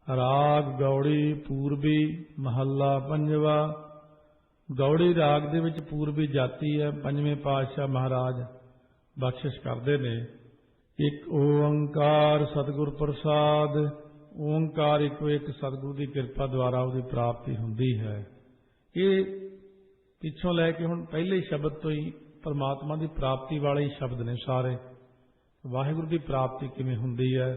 राग गौड़ी पूर्वी महला पंजवा। गौड़ी राग दे विच पूर्वी जाति है। पंजवें पातशाह महाराज बख्शिश करते ने। एक ओंकार सतगुर प्रसाद। ओंकार इको एक सतगुरु की कृपा द्वारा उसकी प्राप्ति हुंदी है। ये पिछों लैके हुण पहले शब्द तो ही परमात्मा की प्राप्ति वाले ही शब्द ने सारे। वाहिगुरु की प्राप्ति किवें हुंदी है,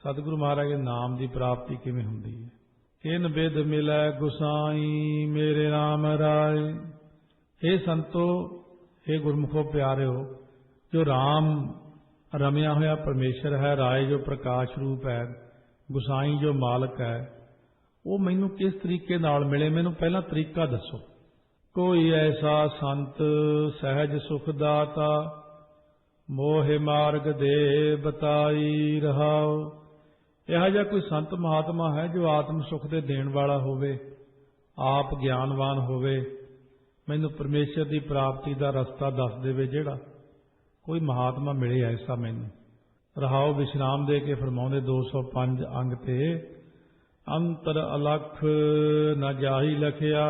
सतगुरु महाराज के नाम की प्राप्ति किवें हुंदी है। किन बिध मिलै गुसाई मेरे नाम राय। हे संतो, हे गुरमुखो प्यारिओ, जो राम रमिया होया परमेश्वर है, राय जो प्रकाश रूप है, गुसाई जो मालक है, वो मैनू किस तरीके नाल मिले, मैनू पहला तरीका दसो। कोई ऐसा संत सहज सुखदाता, मोह मार्ग दे बताई रहाओ। यह जिहा कोई संत महात्मा है जो आत्म सुख दे देण वाला होवे, आप ज्ञानवान होवे, मैनू परमेश्वर की प्राप्ति का रस्ता दस देवे। जेड़ा कोई महात्मा मिले ऐसा मैनू। रहाओ विश्राम दे के फरमाउंदे 205 अंग ते, अंतर अलख न जाही लखिया,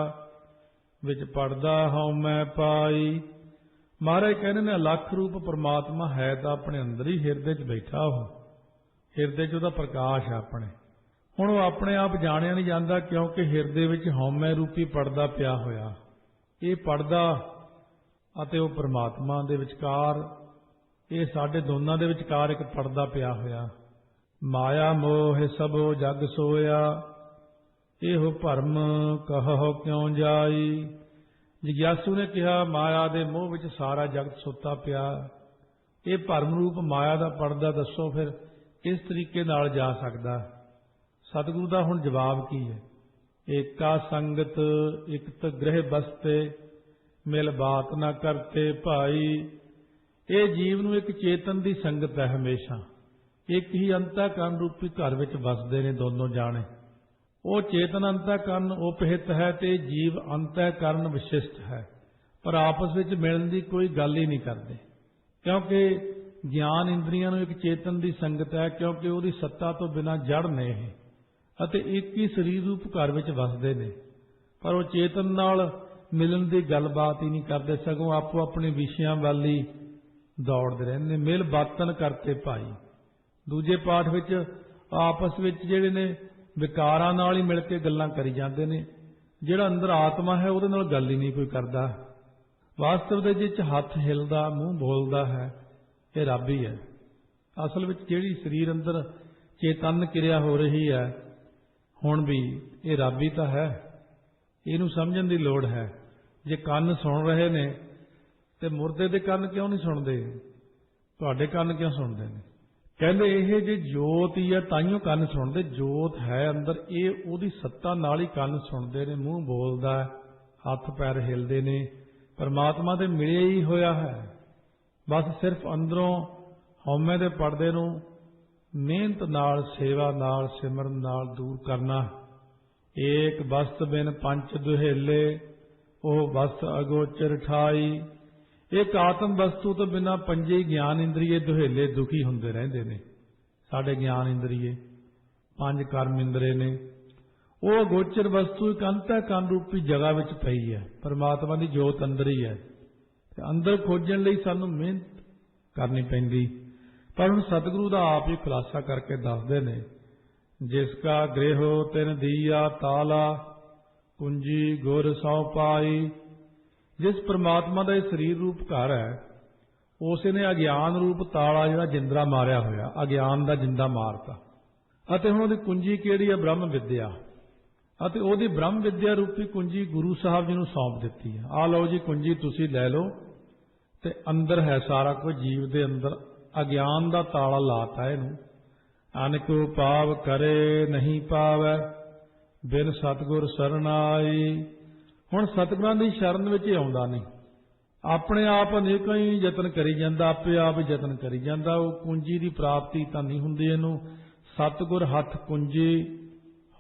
विच पढ़दा हूं मैं पाई। महाराज कहने ने अलख रूप परमात्मा है तो अपने अंदर ही हिरदे च बैठा हो, हिरदे च उहदा प्रकाश है अपने। हुण वो अपने आप जाणिया नहीं जाता, क्योंकि हिरदे विच हौमै रूपी पड़दा पिया होया। ये पड़दा अते वो परमात्मा दे विचकार, ये साडे दोनां दे विचकार एक पड़दा पिया होया। माया मोह सबो जग सोया, एहो भरम कहो क्यों जाई। जिग्यासू ने कहा माया दे मोह विच सारा जगत सुता पिया, ये भरम रूप माया का पड़दा दसो फिर किस तरीके नाल जा सकदा। सतगुरु का हुण जवाब की है। एका संगत इकत गृह बसते, मिल बात ना करते भाई। ये जीव नूं एक चेतन की संगत है हमेशा। एक ही अंतःकरण रूपी घर विच वसदे ने दोनों जाने। वो चेतन अंतःकरण उपहित है ते जीव अंतःकरण विशिष्ट है, पर आपस में मिलने की कोई गल ही नहीं करते, क्योंकि ज्ञान इंद्रियां एक चेतन की संगत है, क्योंकि उसकी सत्ता तो बिना जड़ ने अते एक ही शरीर रूप घर विच वसदे ने, पर वो चेतन नाल मिलन की गलबात ही नहीं करते, सगों आपो अपने विषयां वाल ही दौड़ते रहंदे। मिल बातन करते भाई। दूजे पाठ विच आपस विच जिहड़े ने विकारां नाल ही मिल के गल्लां करी जांदे ने, जिहड़ा अंदर आत्मा है उहदे नाल गल ही नहीं कोई करदा। वास्तव दे जिच हथ हिलदा मूँह बोलदा है, ये रब ही है। असल विच जिहड़ी शरीर अंदर चेतन क्रिया हो रही है हुण भी, ये रब ही तो है। इहनूं समझण दी लोड़ है। जे कंन सुण रहे ने ते मुर्दे दे कंन क्यों नहीं सुणदे, तुहाडे कंन क्यों सुणदे ने? कहते यह जे जोत ही है ताइयों कन्न सुनते, जोत है अंदर, ये उहदी सत्ता नाल ही कन्न सुनते ने, मूँह बोलदा है, हथ पैर हिलते ने, परमात्मा दे मिले ही होया है। बस सिर्फ अंदरों हौमे दे पड़दे नूं मेहनत नाल, सेवा नाल, सिमरन नाल दूर करना। एक वस्त बिन पंच दुहेले, ओह वस्त अगोचर ठाई। एक आत्म वस्तु तो बिना पंजे ज्ञान इंद्रिये दुहेले दुखी होंदे रहिंदे ने। साडे ज्ञान इंद्रिये पंज कर्म इंद्रिय ने, वो अगोचर वस्तु एक अंतःकरण रूपी जगह विच पई है। परमात्मा की जोत अंदर ही है, अंदर खोजण लई सानूं मेहनत करनी पैंदी। पर हुण सतगुरु दा आप ही खुलासा करके दसदे ने, जिसका गृह तिन दिया ताला, कुंजी गुर सौ पाई। जिस परमात्मा का शरीर रूप घर है, उसने अज्ञान रूप ताला जिहड़ा जिंदरा मारिया होया, अज्ञान का जिंदा मारता। अते हुण उहदी कुंजी किहड़ी है? ब्रह्म विद्या। अते उहदी ब्रह्म विद्या रूपी कुंजी गुरु साहब जी नूं सौंप दित्ती है। आ लो जी कुंजी तुसीं लै लो, ते अंदर है सारा कुछ। जीव दे अंदर अज्ञान का ताला लाता है इहनूं। अनको पाव करे नहीं पावै, बिन सतगुर सरन आई। हुण सतगुरां दी शरण विच आउंदा नहीं, अपने आप अनेकों ही यतन करी जांदा, आपे आप यतन करी जांदा। वो कुंजी की प्राप्ति तां नहीं हुंदी इहनूं। सतगुर हथ कुंजी,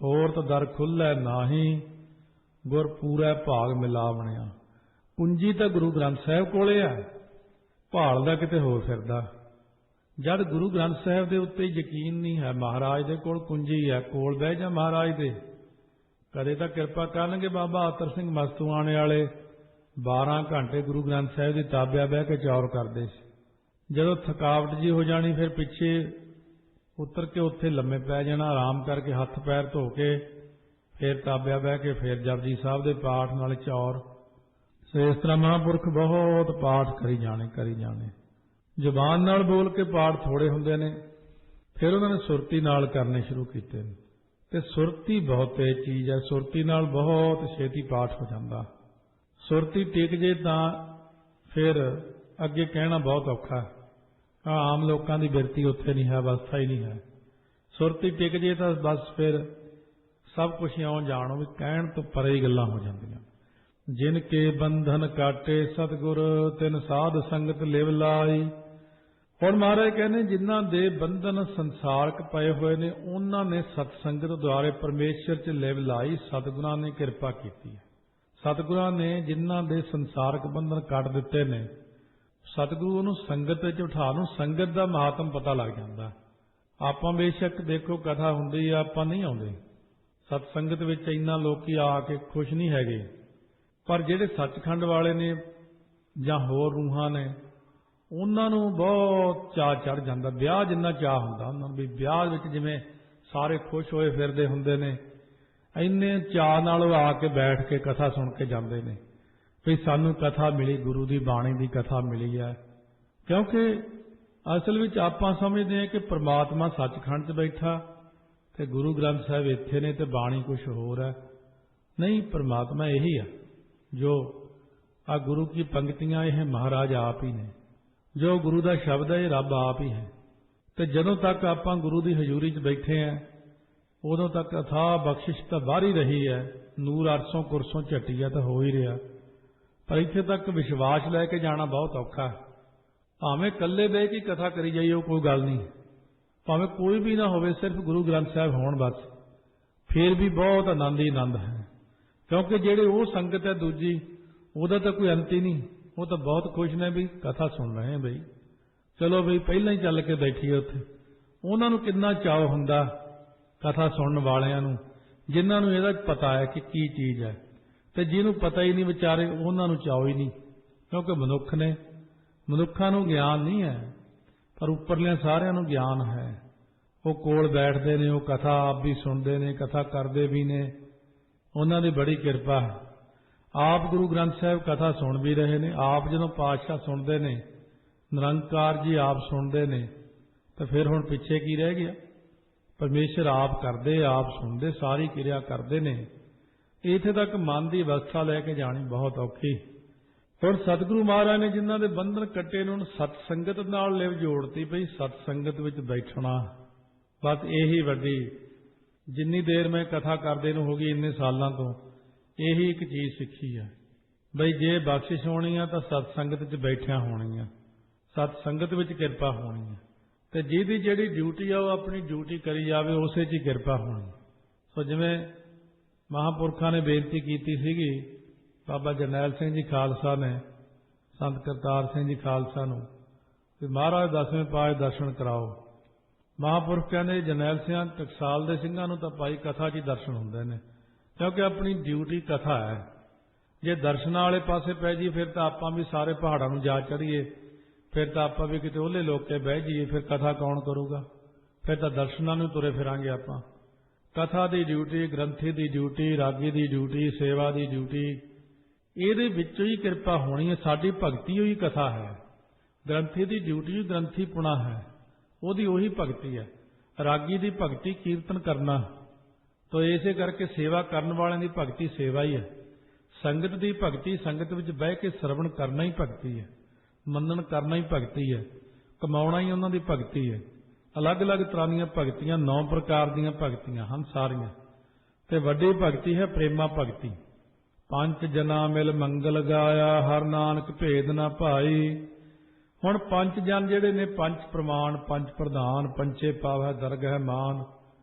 होर तां दर खुल्लै नाहीं, गुर पूरै भाग मिलावणिया। कुंजी तां गुरु ग्रंथ साहिब कोले है, भालदा किते होर फिरदा। जद गुरु ग्रंथ साहिब के उत्ते यकीन नहीं है, महाराज दे कोल कुंजी है, कोल बह जा महाराज दे, कदे तां किरपा करनगे। बाबा अतर सिंह मस्तूआणे वाले 12 घंटे गुरु ग्रंथ साहिब की ताबिया बह के चौर करते सी। जदों थकावट जी हो जानी फिर पिछे उतर के उत्थे लम्मे पै जाना, आराम करके हथ पैर धो के फिर ताबिया बह के फिर जपजी साहब के पाठ नाल चौर। सो इस तरह महापुरख बहुत पाठ करी जाने। जुबान नाल बोल के पाठ थोड़े हुंदे ने, फिर उन्होंने सुरती नाल करने शुरू कीते ने। ते सुरती बहुत तेज चीज है, सुरती नाल बहुत छेती पाठ हो जाता। सुरती टिक जे तां फिर अगे कहना बहुत औखा है। आम लोगों की बिरती उत्थे नहीं है, अवस्था ही नहीं है। सुरती टिक जे तो बस फिर सब कुछ इउं जाणो भी कहण तो परे ही गल्लां हो जांदियां। जिनके बंधन काटे सतगुर तिन साध संगत लिव लाई। और महाराज कहने जिन्हां दे बंधन संसारक पए हुए ने उन्हां ने सतसंगत द्वारे परमेश्वर च लिव लाई, सतगुरां ने किरपा कीती है। सतगुरां ने जिन्हां दे संसारक बंधन कट दिते ने, सतगुरु नूं संगत च उठा नूं संगत दा महात्म पता लग जांदा। आपां बेशक देखो कथा हुंदी आ, आपां नहीं आउंदे सतसंगत विच, इन्ना लोकी आके खुश नहीं हैगे, पर जिहड़े सचखंड वाले ने जां होर रूहां ने उन्हां नूं बहुत चाह चढ़ जांदा। ब्याह जिन्ना चाह हुंदा उन्हां नूं भी ब्याह विच जिवें सारे खुश होए फिरदे हुंदे ने, इन्ने चाह नाल ओह आके बैठ के कथा सुन के जांदे ने भी सानूं कथा मिली, गुरु दी बाणी दी कथा मिली है। क्योंकि असल विच आपां समझदे हां कि परमात्मा सचखंड च बैठा ते गुरु ग्रंथ साहिब इत्थे ने ते बाणी कुछ होर है। नहीं, परमात्मा यही है जो आ गुरु की पंक्तियां, यह महाराज आप ही ने, जो गुरु का शब्द है रब आप ही है। तो जदों तक आपां गुरु की हजूरी च बैठे हैं उदों तक अथाह बख्शिश तो बाहर ही रही है, नूर अरसों कुरसों झटिया तो हो ही रहा, पर इत्थे तक विश्वास लैके जाना बहुत औखा है। भावें कल्ले बह के कथा करी जाइए कोई गल नहीं, भावें कोई भी ना होवे, सिर्फ गुरु ग्रंथ साहिब होण बस, फिर भी बहुत आनंद ही आनंद है। क्योंकि जेड़े वो संगत है दूजी ਉਹਦਾ तो कोई अंत ही नहीं, वो तो बहुत खुश ने भी कथा सुन रहे हैं बई, चलो बई पहला ही चल के बैठिए उत्थे। उन्हां नूं किन्ना चाव हुंदा कथा सुनन वालियां नूं, जिन्हां नूं इहदा पता है कि की चीज़ है, ते जिन्हों पता ही नहीं विचारे उन्हां नूं चाव ही नहीं। क्योंकि मनुख ने, मनुखां नूं ज्ञान नहीं है, पर उपरलियां सारियां नूं ज्ञान है। वो कोल बैठते ने, वो कथा आप भी सुनते ने, कथा करते भी ने, उन्हां दी बड़ी किरपा है। आप गुरु ग्रंथ साहिब कथा सुन भी रहे ने, आप जदों पातशाह सुनते ने, निरंकार जी आप सुनते ने, तो फिर हुण पिछे की रह गया। परमेश्वर आप करते, आप सुनते, सारी क्रिया करते ने। इत्थे तक मन की अवस्था लैके जानी बहुत औखी। और सतगुरु महाराज ने जिन्हां दे बंधन कट्टे ने सतसंगत नाल लिव जोड़ती पई, सतसंगत विच बैठना बस यही वड्डी, जिन्नी देर मैं कथा करदे नूं हो गई इन्ने सालां तो यही एक चीज़ सीखी है बई जे बख्शिश होनी है तो सतसंगत च बैठिया होनी है, सतसंगत विच किरपा होनी है, तो जिहदी जिहड़ी ड्यूटी है वह अपनी ड्यूटी करी जावे, उसे च किरपा होनी। सो जिवें महापुरखों ने बेनती की सीगी, बाबा जरनैल सिंह जी खालसा ने संत करतार सिंह जी खालसा नूं कि महाराज 10वें पातशाह दर्शन कराओ। महापुरख कहते जरनैल सिंह टकसाल के सिंघां नूं तां भाई कथा च दर्शन हुंदे ने, क्योंकि अपनी ड्यूटी कथा है। जे दर्शन वाले पासे पै जी फिर तो आपां भी सारे पहाड़ों में जा चढ़ीए, फिर तो आपां भी किते ओहले लोग के बह जाइए, फिर कथा कौन करूगा, फिर तो दर्शनां नूं तुरे फिरांगे आपां। कथा की ड्यूटी, ग्रंथी की ड्यूटी, रागी की ड्यूटी, सेवा की ड्यूटी, इहदे विचों ही किरपा होनी है। साडी भगती ही कथा है, ग्रंथी की ड्यूटी ग्रंथी पुणा है, उहदी उही भगती है। रागी की भगती कीर्तन करना, तो इसे करके सेवा करने वाले की भगती सेवा ही है। संगत की भगती संगत विच बह के श्रवण करना ही भगती है, मनन करना ही भगती है, कमाउणा ही उन्हां दी भगती है। अलग अलग तरह दी भगतियां 9 प्रकार दी भगतियां हन सारियां, ते वड्डी भगती है प्रेमा भगती। 5 जना मिल मंगल गाया, हर नानक भेद ना भाई। हुण 5 जन जिहड़े ने, 5 प्रमाण, 5 प्रधान, पंचे पावै दरगह मान,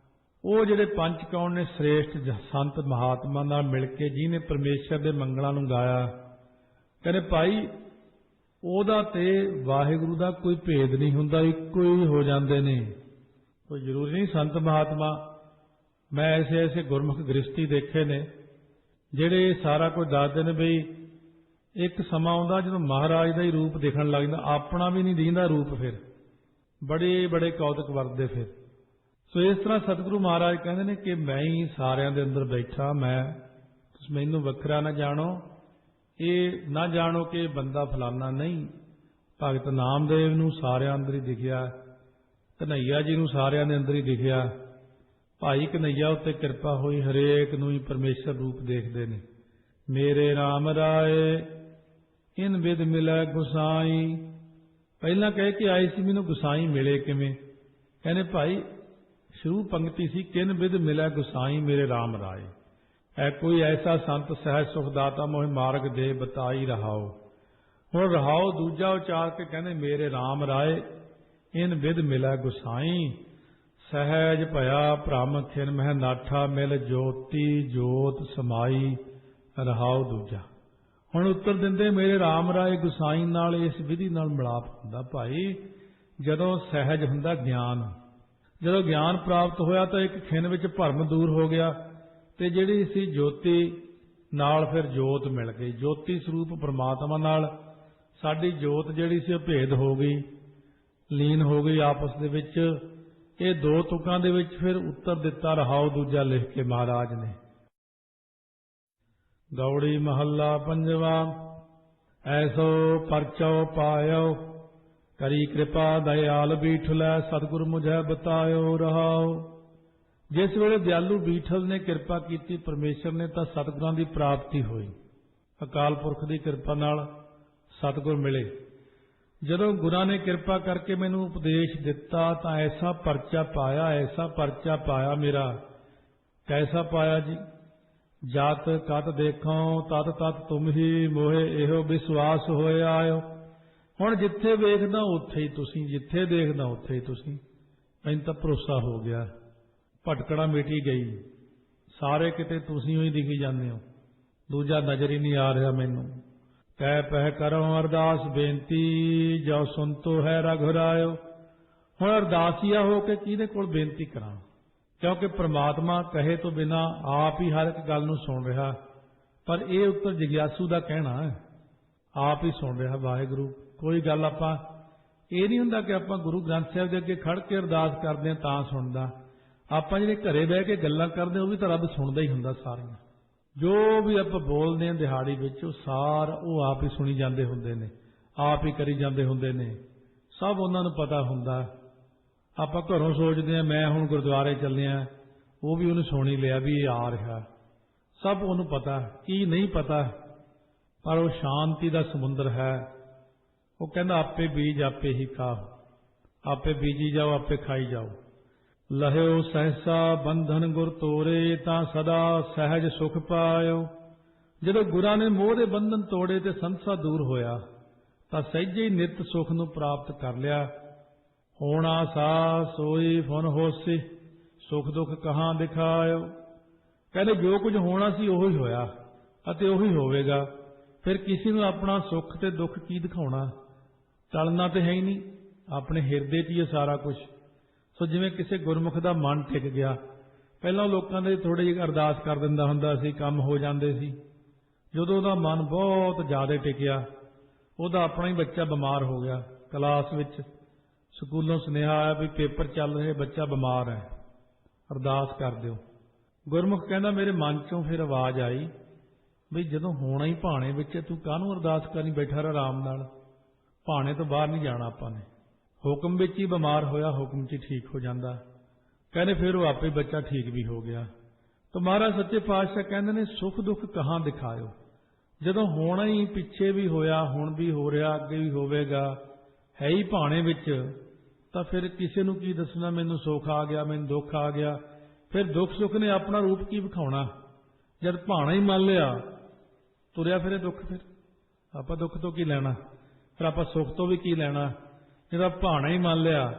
वो जिहड़े 5 कौन ने, श्रेष्ठ संत महात्मा नाल मिल के जिन्हें परमेश्वर के मंगलों नूं गाया। कहते भाई ਉਹਦਾ ਤੇ ਵਾਹਿਗੁਰੂ ਦਾ ਕੋਈ ਭੇਦ ਨਹੀਂ ਹੁੰਦਾ, ਇੱਕੋ ਹੀ ਹੋ ਜਾਂਦੇ ਨੇ। ਕੋਈ ਜ਼ਰੂਰੀ ਨਹੀਂ ਸੰਤ ਮਹਾਤਮਾ। ਮੈਂ ਐਸੇ ਗੁਰਮੁਖ ਗ੍ਰਸਤੀ ਦੇਖੇ ਨੇ ਜਿਹੜੇ ਸਾਰਾ ਕੁਝ ਦੱਸਦੇ ਨੇ ਬਈ ਇੱਕ ਸਮਾਂ ਆਉਂਦਾ ਜਦੋਂ ਮਹਾਰਾਜ ਦਾ ਹੀ ਰੂਪ ਦਿਖਣ ਲੱਗ ਜਾਂਦਾ, ਆਪਣਾ ਵੀ ਨਹੀਂ ਦਿਖਦਾ ਰੂਪ, ਫਿਰ ਬੜੇ ਬੜੇ ਕੌਤਕ ਵਰਤਦੇ ਫਿਰ। ਸੋ ਇਸ ਤਰ੍ਹਾਂ ਸਤਿਗੁਰੂ ਮਹਾਰਾਜ ਕਹਿੰਦੇ ਨੇ ਕਿ ਮੈਂ ਹੀ ਸਾਰਿਆਂ ਦੇ ਅੰਦਰ ਬੈਠਾ, ਤੁਸੀਂ ਮੈਨੂੰ ਵੱਖਰਾ ਨਾ ਜਾਣੋ, ਇਹ ਨਾ ਜਾਣੋ ਕਿ ਬੰਦਾ ਫਲਾਨਾ ਨਹੀਂ। ਭਗਤ ਨਾਮਦੇਵ ਨੂੰ ਸਾਰਿਆਂ ਅੰਦਰ ਹੀ ਦਿਖਿਆ, ਕਨ੍ਹਈਆ ਜੀ ਨੂੰ ਸਾਰਿਆਂ ਦੇ ਅੰਦਰ ਹੀ ਦਿਖਿਆ, ਭਾਈ ਕਨ੍ਹਈਆ ਉੱਤੇ ਕਿਰਪਾ ਹੋਈ, ਹਰੇਕ ਨੂੰ ਹੀ ਪਰਮੇਸ਼ਰ ਰੂਪ ਦੇਖਦੇ ਨੇ। ਮੇਰੇ ਰਾਮ ਰਾਏ ਇਨ ਵਿਦ ਮਿਲੈ ਗੁਸਾਈ। ਪਹਿਲਾਂ ਕਹਿ ਕੇ ਆਏ ਸੀ ਮੈਨੂੰ ਗੁਸਾਈ ਮਿਲੇ ਕਿਵੇਂ? ਕਹਿੰਦੇ ਭਾਈ ਸ਼ੁਰੂ ਪੰਕਤੀ ਸੀ ਕਿਨ ਵਿਦ ਮਿਲੈ ਗੁਸਾਈ ਮੇਰੇ ਰਾਮ ਰਾਏ। ਹੈ ਕੋਈ ਐਸਾ ਸੰਤ ਸਹਿਜ ਸੁਖਦਾਤਾ ਮੋਹਿ ਮਾਰਗ ਦੇ ਬਤਾਈ ਰਹਾਓ। ਹੁਣ ਰਹਾਓ ਦੂਜਾ ਉਚਾਰ ਕੇ ਕਹਿੰਦੇ ਮੇਰੇ ਰਾਮ ਰਾਏ ਇਨ ਵਿਦ ਮਿਲੈ ਗੁਸਾਈ। ਸਹਿਜ ਭਇਆ ਭ੍ਰਮ ਖਿਨ ਮਹਿ ਨਾਠਾ ਮਿਲ ਜੋਤੀ ਜੋਤ ਸਮਾਈ ਰਹਾਓ ਦੂਜਾ। ਹੁਣ ਉੱਤਰ ਦਿੰਦੇ ਮੇਰੇ ਰਾਮ ਰਾਏ ਗੁਸਾਈ ਨਾਲ ਇਸ ਵਿਧੀ ਨਾਲ ਮਿਲਾਪ ਹੁੰਦਾ ਭਾਈ ਜਦੋਂ ਸਹਿਜ ਹੁੰਦਾ ਗਿਆਨ। ਜਦੋਂ ਗਿਆਨ ਪ੍ਰਾਪਤ ਹੋਇਆ ਤਾਂ ਇੱਕ ਖਿਨ ਵਿੱਚ ਭਰਮ ਦੂਰ ਹੋ ਗਿਆ ਤੇ ਜਿਹੜੀ ਸੀ ਜੋਤੀ ਨਾਲ ਫਿਰ ਜੋਤ ਮਿਲ ਗਈ। ਜੋਤੀ ਸਰੂਪ ਪ੍ਰਮਾਤਮਾ ਨਾਲ ਸਾਡੀ ਜੋਤ ਜਿਹੜੀ ਸੀ ਉਹ ਭੇਦ ਹੋ ਗਈ, ਲੀਨ ਹੋ ਗਈ ਆਪਸ ਦੇ ਵਿੱਚ। ਇਹ ਦੋ ਤੁਕਾਂ ਦੇ ਵਿੱਚ ਫਿਰ ਉੱਤਰ ਦਿੱਤਾ ਰਹਾਓ ਦੂਜਾ ਲਿਖ ਕੇ ਮਹਾਰਾਜ ਨੇ। ਗੌੜੀ ਮਹੱਲਾ ਪੰਜਵਾ। ਐਸੋ ਪਰਚੋ ਪਾਇਓ ਕਰੀ ਕਿਰਪਾ ਦਇਆਲ ਬੀਠਲੈ ਸਤਿਗੁਰ ਮੁਝੈ ਬਤਾਇਓ ਰਹਾਓ। ਜਿਸ ਵੇਲੇ ਦਿਆਲੂ ਬੀਠਲ ਨੇ ਕਿਰਪਾ ਕੀਤੀ ਪਰਮੇਸ਼ਰ ਨੇ ਤਾਂ ਸਤਿਗੁਰਾਂ ਦੀ ਪ੍ਰਾਪਤੀ ਹੋਈ। ਅਕਾਲ ਪੁਰਖ ਦੀ ਕਿਰਪਾ ਨਾਲ ਸਤਿਗੁਰ ਮਿਲੇ। ਜਦੋਂ ਗੁਰਾਂ ਨੇ ਕਿਰਪਾ ਕਰਕੇ ਮੈਨੂੰ ਉਪਦੇਸ਼ ਦਿੱਤਾ ਤਾਂ ਐਸਾ ਪਰਚਾ ਪਾਇਆ ਮੇਰਾ। ਕੈਸਾ ਪਾਇਆ ਜੀ? ਜਤ ਕਤ ਦੇਖੋ ਤਤ ਤਤ ਤੁਮ ਹੀ ਮੋਹਿ ਇਹੋ ਵਿਸ਼ਵਾਸ ਹੋਏ ਆਇਓ। ਹੁਣ ਜਿੱਥੇ ਵੇਖਦਾ ਉੱਥੇ ਹੀ ਤੁਸੀਂ, ਜਿੱਥੇ ਦੇਖਦਾ ਉੱਥੇ ਹੀ ਤੁਸੀਂ। ਮੈਨੂੰ ਤਾਂ ਭਰੋਸਾ ਹੋ ਗਿਆ, ਭਟਕਣਾ ਮਿਟੀ ਗਈ, ਸਾਰੇ ਕਿਤੇ ਤੁਸੀਂ ਹੀ ਦਿਖੀ ਜਾਂਦੇ ਹੋ, ਦੂਜਾ ਨਜ਼ਰ ਹੀ ਨਹੀਂ ਆ ਰਿਹਾ ਮੈਨੂੰ। ਕਹਿ ਪਹਿ ਕਰੋ ਅਰਦਾਸ ਬੇਨਤੀ ਜੋ ਸੁਣਤੋ ਹੈ ਰਘੁਰਾਇਓ। ਹੁਣ ਅਰਦਾਸੀਆ ਹੋ ਕੇ ਕਿਹਦੇ ਕੋਲ ਬੇਨਤੀ ਕਰਾਂ? ਕਿਉਂਕਿ ਪ੍ਰਮਾਤਮਾ ਕਹੇ ਤੋਂ ਬਿਨਾਂ ਆਪ ਹੀ ਹਰ ਇੱਕ ਗੱਲ ਨੂੰ ਸੁਣ ਰਿਹਾ। ਪਰ ਇਹ ਉੱਤਰ ਜਿਗਿਆਸੂ ਦਾ ਕਹਿਣਾ ਹੈ, ਆਪ ਹੀ ਸੁਣ ਰਿਹਾ ਵਾਹਿਗੁਰੂ। ਕੋਈ ਗੱਲ ਆਪਾਂ ਇਹ ਨਹੀਂ ਹੁੰਦਾ ਕਿ ਆਪਾਂ ਗੁਰੂ ਗ੍ਰੰਥ ਸਾਹਿਬ ਦੇ ਅੱਗੇ ਖੜ ਕੇ ਅਰਦਾਸ ਕਰਦੇ ਹਾਂ ਤਾਂ ਸੁਣਦਾ। ਆਪਾਂ ਜਿਹੜੇ ਘਰੇ ਬਹਿ ਕੇ ਗੱਲਾਂ ਕਰਦੇ ਉਹ ਵੀ ਤਾਂ ਰੱਬ ਸੁਣਦਾ ਹੀ ਹੁੰਦਾ ਸਾਰੀਆਂ। ਜੋ ਵੀ ਆਪਾਂ ਬੋਲਦੇ ਹਾਂ ਦਿਹਾੜੀ ਵਿੱਚ ਉਹ ਆਪ ਹੀ ਸੁਣੀ ਜਾਂਦੇ ਹੁੰਦੇ ਨੇ, ਆਪ ਹੀ ਕਰੀ ਜਾਂਦੇ ਹੁੰਦੇ ਨੇ। ਸਭ ਉਹਨਾਂ ਨੂੰ ਪਤਾ ਹੁੰਦਾ। ਆਪਾਂ ਘਰੋਂ ਸੋਚਦੇ ਹਾਂ ਮੈਂ ਹੁਣ ਗੁਰਦੁਆਰੇ ਚੱਲਿਆ, ਉਹ ਵੀ ਉਹਨੇ ਸੁਣ ਹੀ ਲਿਆ ਵੀ ਇਹ ਆ ਰਿਹਾ। ਸਭ ਉਹਨੂੰ ਪਤਾ, ਕੀ ਨਹੀਂ ਪਤਾ। ਪਰ ਉਹ ਸ਼ਾਂਤੀ ਦਾ ਸਮੁੰਦਰ ਹੈ। ਉਹ ਕਹਿੰਦਾ ਆਪੇ ਬੀਜ ਆਪੇ ਹੀ ਖਾਓ, ਆਪੇ ਬੀਜੀ ਜਾਓ ਆਪੇ ਖਾਈ ਜਾਓ। ਲਹਿਓ ਸਹਿਸਾ ਬੰਧਨ ਗੁਰ ਤੋਰੇ ਤਾਂ ਸਦਾ ਸਹਿਜ ਸੁਖ ਪਾਇਓ। ਜਦੋਂ ਗੁਰਾਂ ਨੇ ਮੋਹ ਦੇ ਬੰਧਨ ਤੋੜੇ ਤੇ ਸੰਸਾ ਦੂਰ ਹੋਇਆ ਤਾਂ ਸਹਿਜੇ ਹੀ ਨਿਤ ਸੁਖ ਨੂੰ ਪ੍ਰਾਪਤ ਕਰ ਲਿਆ। ਹੋਣਾ ਸਾ ਸੋਈ ਫੁਨ ਹੋਸੀ ਸੁਖ ਦੁੱਖ ਕਹਾਂ ਦਿਖਾਇਓ। ਕਹਿੰਦੇ ਜੋ ਕੁਝ ਹੋਣਾ ਸੀ ਉਹੀ ਹੋਇਆ ਅਤੇ ਉਹੀ ਹੋਵੇਗਾ। ਫਿਰ ਕਿਸੇ ਨੂੰ ਆਪਣਾ ਸੁੱਖ ਤੇ ਦੁੱਖ ਕੀ ਦਿਖਾਉਣਾ? ਟਲਣਾ ਤੇ ਹੈ ਹੀ ਨਹੀਂ, ਆਪਣੇ ਹਿਰਦੇ 'ਚ ਹੀ ਹੈ ਸਾਰਾ ਕੁਝ। ਸੋ ਜਿਵੇਂ ਕਿਸੇ ਗੁਰਮੁਖ ਦਾ ਮਨ ਟਿਕ ਗਿਆ। ਪਹਿਲਾਂ ਲੋਕਾਂ ਦੇ ਥੋੜੇ ਜਿਹੀ ਅਰਦਾਸ ਕਰ ਦਿੰਦਾ ਹੁੰਦਾ ਸੀ, ਕੰਮ ਹੋ ਜਾਂਦੇ ਸੀ। ਜਦੋਂ ਉਹਦਾ ਮਨ ਬਹੁਤ ਜ਼ਿਆਦਾ ਟਿਕਿਆ, ਉਹਦਾ ਆਪਣਾ ਹੀ ਬੱਚਾ ਬਿਮਾਰ ਹੋ ਗਿਆ। ਕਲਾਸ ਵਿੱਚ ਸਕੂਲੋਂ ਸੁਨੇਹਾ ਆਇਆ ਵੀ ਪੇਪਰ ਚੱਲ ਰਹੇ, ਬੱਚਾ ਬਿਮਾਰ ਹੈ, ਅਰਦਾਸ ਕਰ ਦਿਓ। ਗੁਰਮੁਖ ਕਹਿੰਦਾ ਮੇਰੇ ਮਨ 'ਚੋਂ ਫਿਰ ਆਵਾਜ਼ ਆਈ ਵੀ ਜਦੋਂ ਹੋਣਾ ਹੀ ਭਾਣੇ ਵਿੱਚ ਤੂੰ ਕਾਹਨੂੰ ਅਰਦਾਸ ਕਰਨੀ, ਬੈਠਾ ਰਹਿ ਆਰਾਮ ਨਾਲ। ਭਾਣੇ ਤੋਂ ਬਾਹਰ ਨਹੀਂ ਜਾਣਾ ਆਪਾਂ ਨੇ। ਹੁਕਮ ਵਿੱਚ ਹੀ ਬਿਮਾਰ ਹੋਇਆ, ਹੁਕਮ 'ਚ ਹੀ ਠੀਕ ਹੋ ਜਾਂਦਾ। ਕਹਿੰਦੇ ਫਿਰ ਉਹ ਆਪੇ ਬੱਚਾ ਠੀਕ ਵੀ ਹੋ ਗਿਆ। ਤਾਂ ਮਹਾਰਾਜ ਸੱਚੇ ਪਾਤਸ਼ਾਹ ਕਹਿੰਦੇ ਨੇ ਸੁੱਖ ਦੁੱਖ ਕਹਾਂ ਦਿਖਾਇਓ। ਜਦੋਂ ਹੋਣਾ ਹੀ ਪਿੱਛੇ ਵੀ ਹੋਇਆ, ਹੁਣ ਵੀ ਹੋ ਰਿਹਾ, ਅੱਗੇ ਵੀ ਹੋਵੇਗਾ, ਹੈ ਹੀ ਭਾਣੇ ਵਿੱਚ, ਤਾਂ ਫਿਰ ਕਿਸੇ ਨੂੰ ਕੀ ਦੱਸਣਾ ਮੈਨੂੰ ਸੁੱਖ ਆ ਗਿਆ, ਮੈਨੂੰ ਦੁੱਖ ਆ ਗਿਆ। ਫਿਰ ਦੁੱਖ ਸੁੱਖ ਨੇ ਆਪਣਾ ਰੂਪ ਕੀ ਵਿਖਾਉਣਾ? ਜਦ ਭਾਣਾ ਹੀ ਮੰਨ ਲਿਆ, ਤੁਰਿਆ ਫਿਰੇ ਦੁੱਖ। ਫਿਰ ਆਪਾਂ ਦੁੱਖ ਤੋਂ ਕੀ ਲੈਣਾ? ਫਿਰ ਆਪਾਂ ਸੁੱਖ ਤੋਂ ਵੀ ਕੀ ਲੈਣਾ? ਜਦੋਂ ਭਾਣਾ ਹੀ ਮੰਨ ਲਿਆ,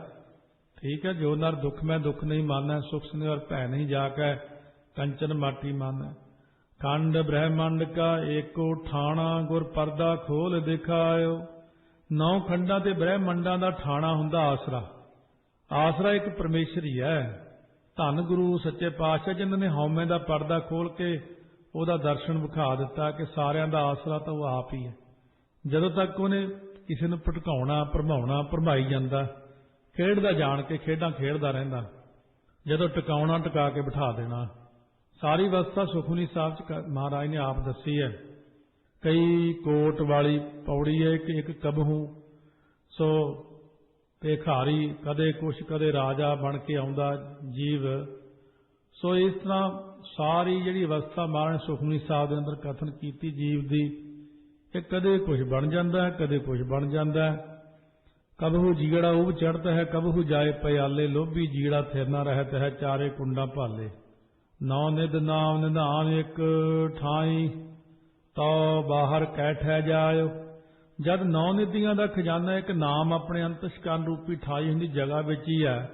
ਠੀਕ ਹੈ। ਜੋ ਨਰ ਦੁੱਖ ਮੈਂ ਦੁੱਖ ਨਹੀਂ ਮਾਨੈ, ਸੁਖ ਸੁਨੇ ਔਰ ਭੈ ਨਹੀਂ ਜਾ ਕੈ ਕੰਚਨ ਮਾਟੀ ਮਾਨੈ। ਖੰਡ ਬ੍ਰਹਮੰਡ ਕਾ ਏਕੋ ਠਾਣਾ ਗੁਰ ਪਰਦਾ ਖੋਲ ਦਿਖਾਇਓ। नौ खंडां ते ब्रह्मंडां दा ठाणा हुंदा आसरा। आसरा एक परमेश्वर ही है। धन गुरु सच्चे पातशाह जिन्हां ने हौमे दा पर्दा खोल के ਉਹਦਾ ਦਰਸ਼ਨ ਵਿਖਾ ਦਿੱਤਾ ਕਿ ਸਾਰਿਆਂ ਦਾ ਆਸਰਾ ਤਾਂ ਉਹ ਆਪ ਹੀ ਹੈ। ਜਦੋਂ ਤੱਕ ਉਹਨੇ ਕਿਸੇ ਨੂੰ ਭਟਕਾਉਣਾ ਭਰਮਾਉਣਾ ਭਰਮਾਈ ਜਾਂਦਾ, ਖੇਡਦਾ ਜਾਣ ਕੇ ਖੇਡਾਂ ਖੇਡਦਾ ਰਹਿੰਦਾ। ਜਦੋਂ ਟਿਕਾਉਣਾ ਟਿਕਾ ਕੇ ਬਿਠਾ ਦੇਣਾ। ਸਾਰੀ ਅਵਸਥਾ ਸੁਖਮਨੀ ਸਾਹਿਬ ਚ ਮਹਾਰਾਜ ਨੇ ਆਪ ਦੱਸੀ ਹੈ। ਕਈ ਕੋਟ ਵਾਲੀ ਪੌੜੀ ਹੈ ਕਿ ਇੱਕ ਕਬਹੂ ਸੋ ਭੇਖਾਰੀ, ਕਦੇ ਕੁਛ ਕਦੇ ਰਾਜਾ ਬਣ ਕੇ ਆਉਂਦਾ ਜੀਵ। ਸੋ ਇਸ ਤਰ੍ਹਾਂ ਸਾਰੀ ਜਿਹੜੀ ਅਵਸਥਾ ਮਹਾਰਾਜ ਨੇ ਸੁਖਮਨੀ ਸਾਹਿਬ ਦੇ ਅੰਦਰ ਕਥਨ ਕੀਤੀ ਜੀਵ ਦੀ, ਕਿ ਕਦੇ ਕੁਛ ਬਣ ਜਾਂਦਾ ਹੈ, ਕਦੇ ਕੁਛ ਬਣ ਜਾਂਦਾ ਹੈ। ਕਬਹੂ ਜੀੜਾ ਉਬ ਚੜ੍ਹਤ ਹੈ, ਕਬਹੂ ਜਾਏ ਪਿਆਲੇ, ਲੋਭੀ ਜੀੜਾ ਥਿਰਨਾ ਰਹਿਤ ਹੈ, ਚਾਰੇ ਕੁੰਡਾਂ ਭਾਲੇ। ਨੌ ਨਿਧ ਨਾਮ ਨਿਧਾਨ ਇੱਕ ਠਾਈ, ਤੋ ਬਾਹਰ ਕੈਠੈ ਜਾਇਓ। ਜਦ ਨੌ ਨਿਧੀਆਂ ਦਾ ਖਜ਼ਾਨਾ ਇੱਕ ਨਾਮ ਆਪਣੇ ਅੰਤਸ਼ਕਾਨ ਰੂਪੀ ਠਾਈ ਹੁੰਦੀ ਜਗ੍ਹਾ ਵਿੱਚ ਹੀ ਹੈ,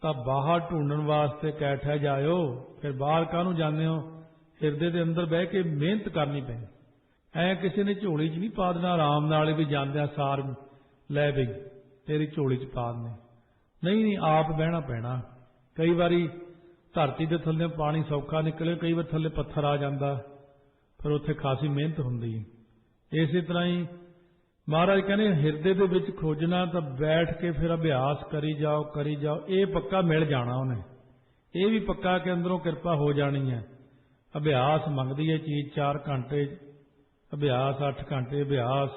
ਤਾਂ ਬਾਹਰ ਢੂੰਡਣ ਵਾਸਤੇ ਕੈਠੈ ਜਾਇਓ। ਫਿਰ ਬਾਹਰ ਕਾਹਨੂੰ ਜਾਂਦੇ ਹੋ? ਹਿਰਦੇ ਦੇ ਅੰਦਰ ਬਹਿ ਕੇ ਮਿਹਨਤ ਕਰਨੀ ਪੈਣੀ। ਐ ਕਿਸੇ ਨੇ ਝੋਲੀ 'ਚ ਨਹੀਂ ਪਾ ਦੇਣਾ ਆਰਾਮ ਨਾਲ ਵੀ ਜਾਂਦਿਆਂ ਸਾਰ ਲੈ ਬਈ ਤੇਰੀ ਝੋਲੀ 'ਚ ਪਾ ਦੇਣੇ। ਨਹੀਂ, ਆਪ ਬਹਿਣਾ ਪੈਣਾ। ਕਈ ਵਾਰੀ ਧਰਤੀ ਦੇ ਥੱਲੇ ਪਾਣੀ ਸੌਖਾ ਨਿਕਲੇ, ਕਈ ਵਾਰ ਥੱਲੇ ਪੱਥਰ ਆ ਜਾਂਦਾ, ਫਿਰ ਉੱਥੇ ਖਾਸੀ ਮਿਹਨਤ ਹੁੰਦੀ ਹੈ। ਇਸੇ ਤਰ੍ਹਾਂ ਹੀ ਮਹਾਰਾਜ ਕਹਿੰਦੇ ਹਿਰਦੇ ਦੇ ਵਿੱਚ ਖੋਜਣਾ, ਤਾਂ ਬੈਠ ਕੇ ਫਿਰ ਅਭਿਆਸ ਕਰੀ ਜਾਓ ਕਰੀ ਜਾਓ। ਇਹ ਪੱਕਾ ਮਿਲ ਜਾਣਾ ਉਹਨੇ। ਇਹ ਵੀ ਪੱਕਾ ਕਿ ਅੰਦਰੋਂ ਕਿਰਪਾ ਹੋ ਜਾਣੀ ਹੈ। ਅਭਿਆਸ ਮੰਗਦੀ ਹੈ ਚੀਜ਼। 4 ਘੰਟੇ ਅਭਿਆਸ, 8 ਘੰਟੇ ਅਭਿਆਸ,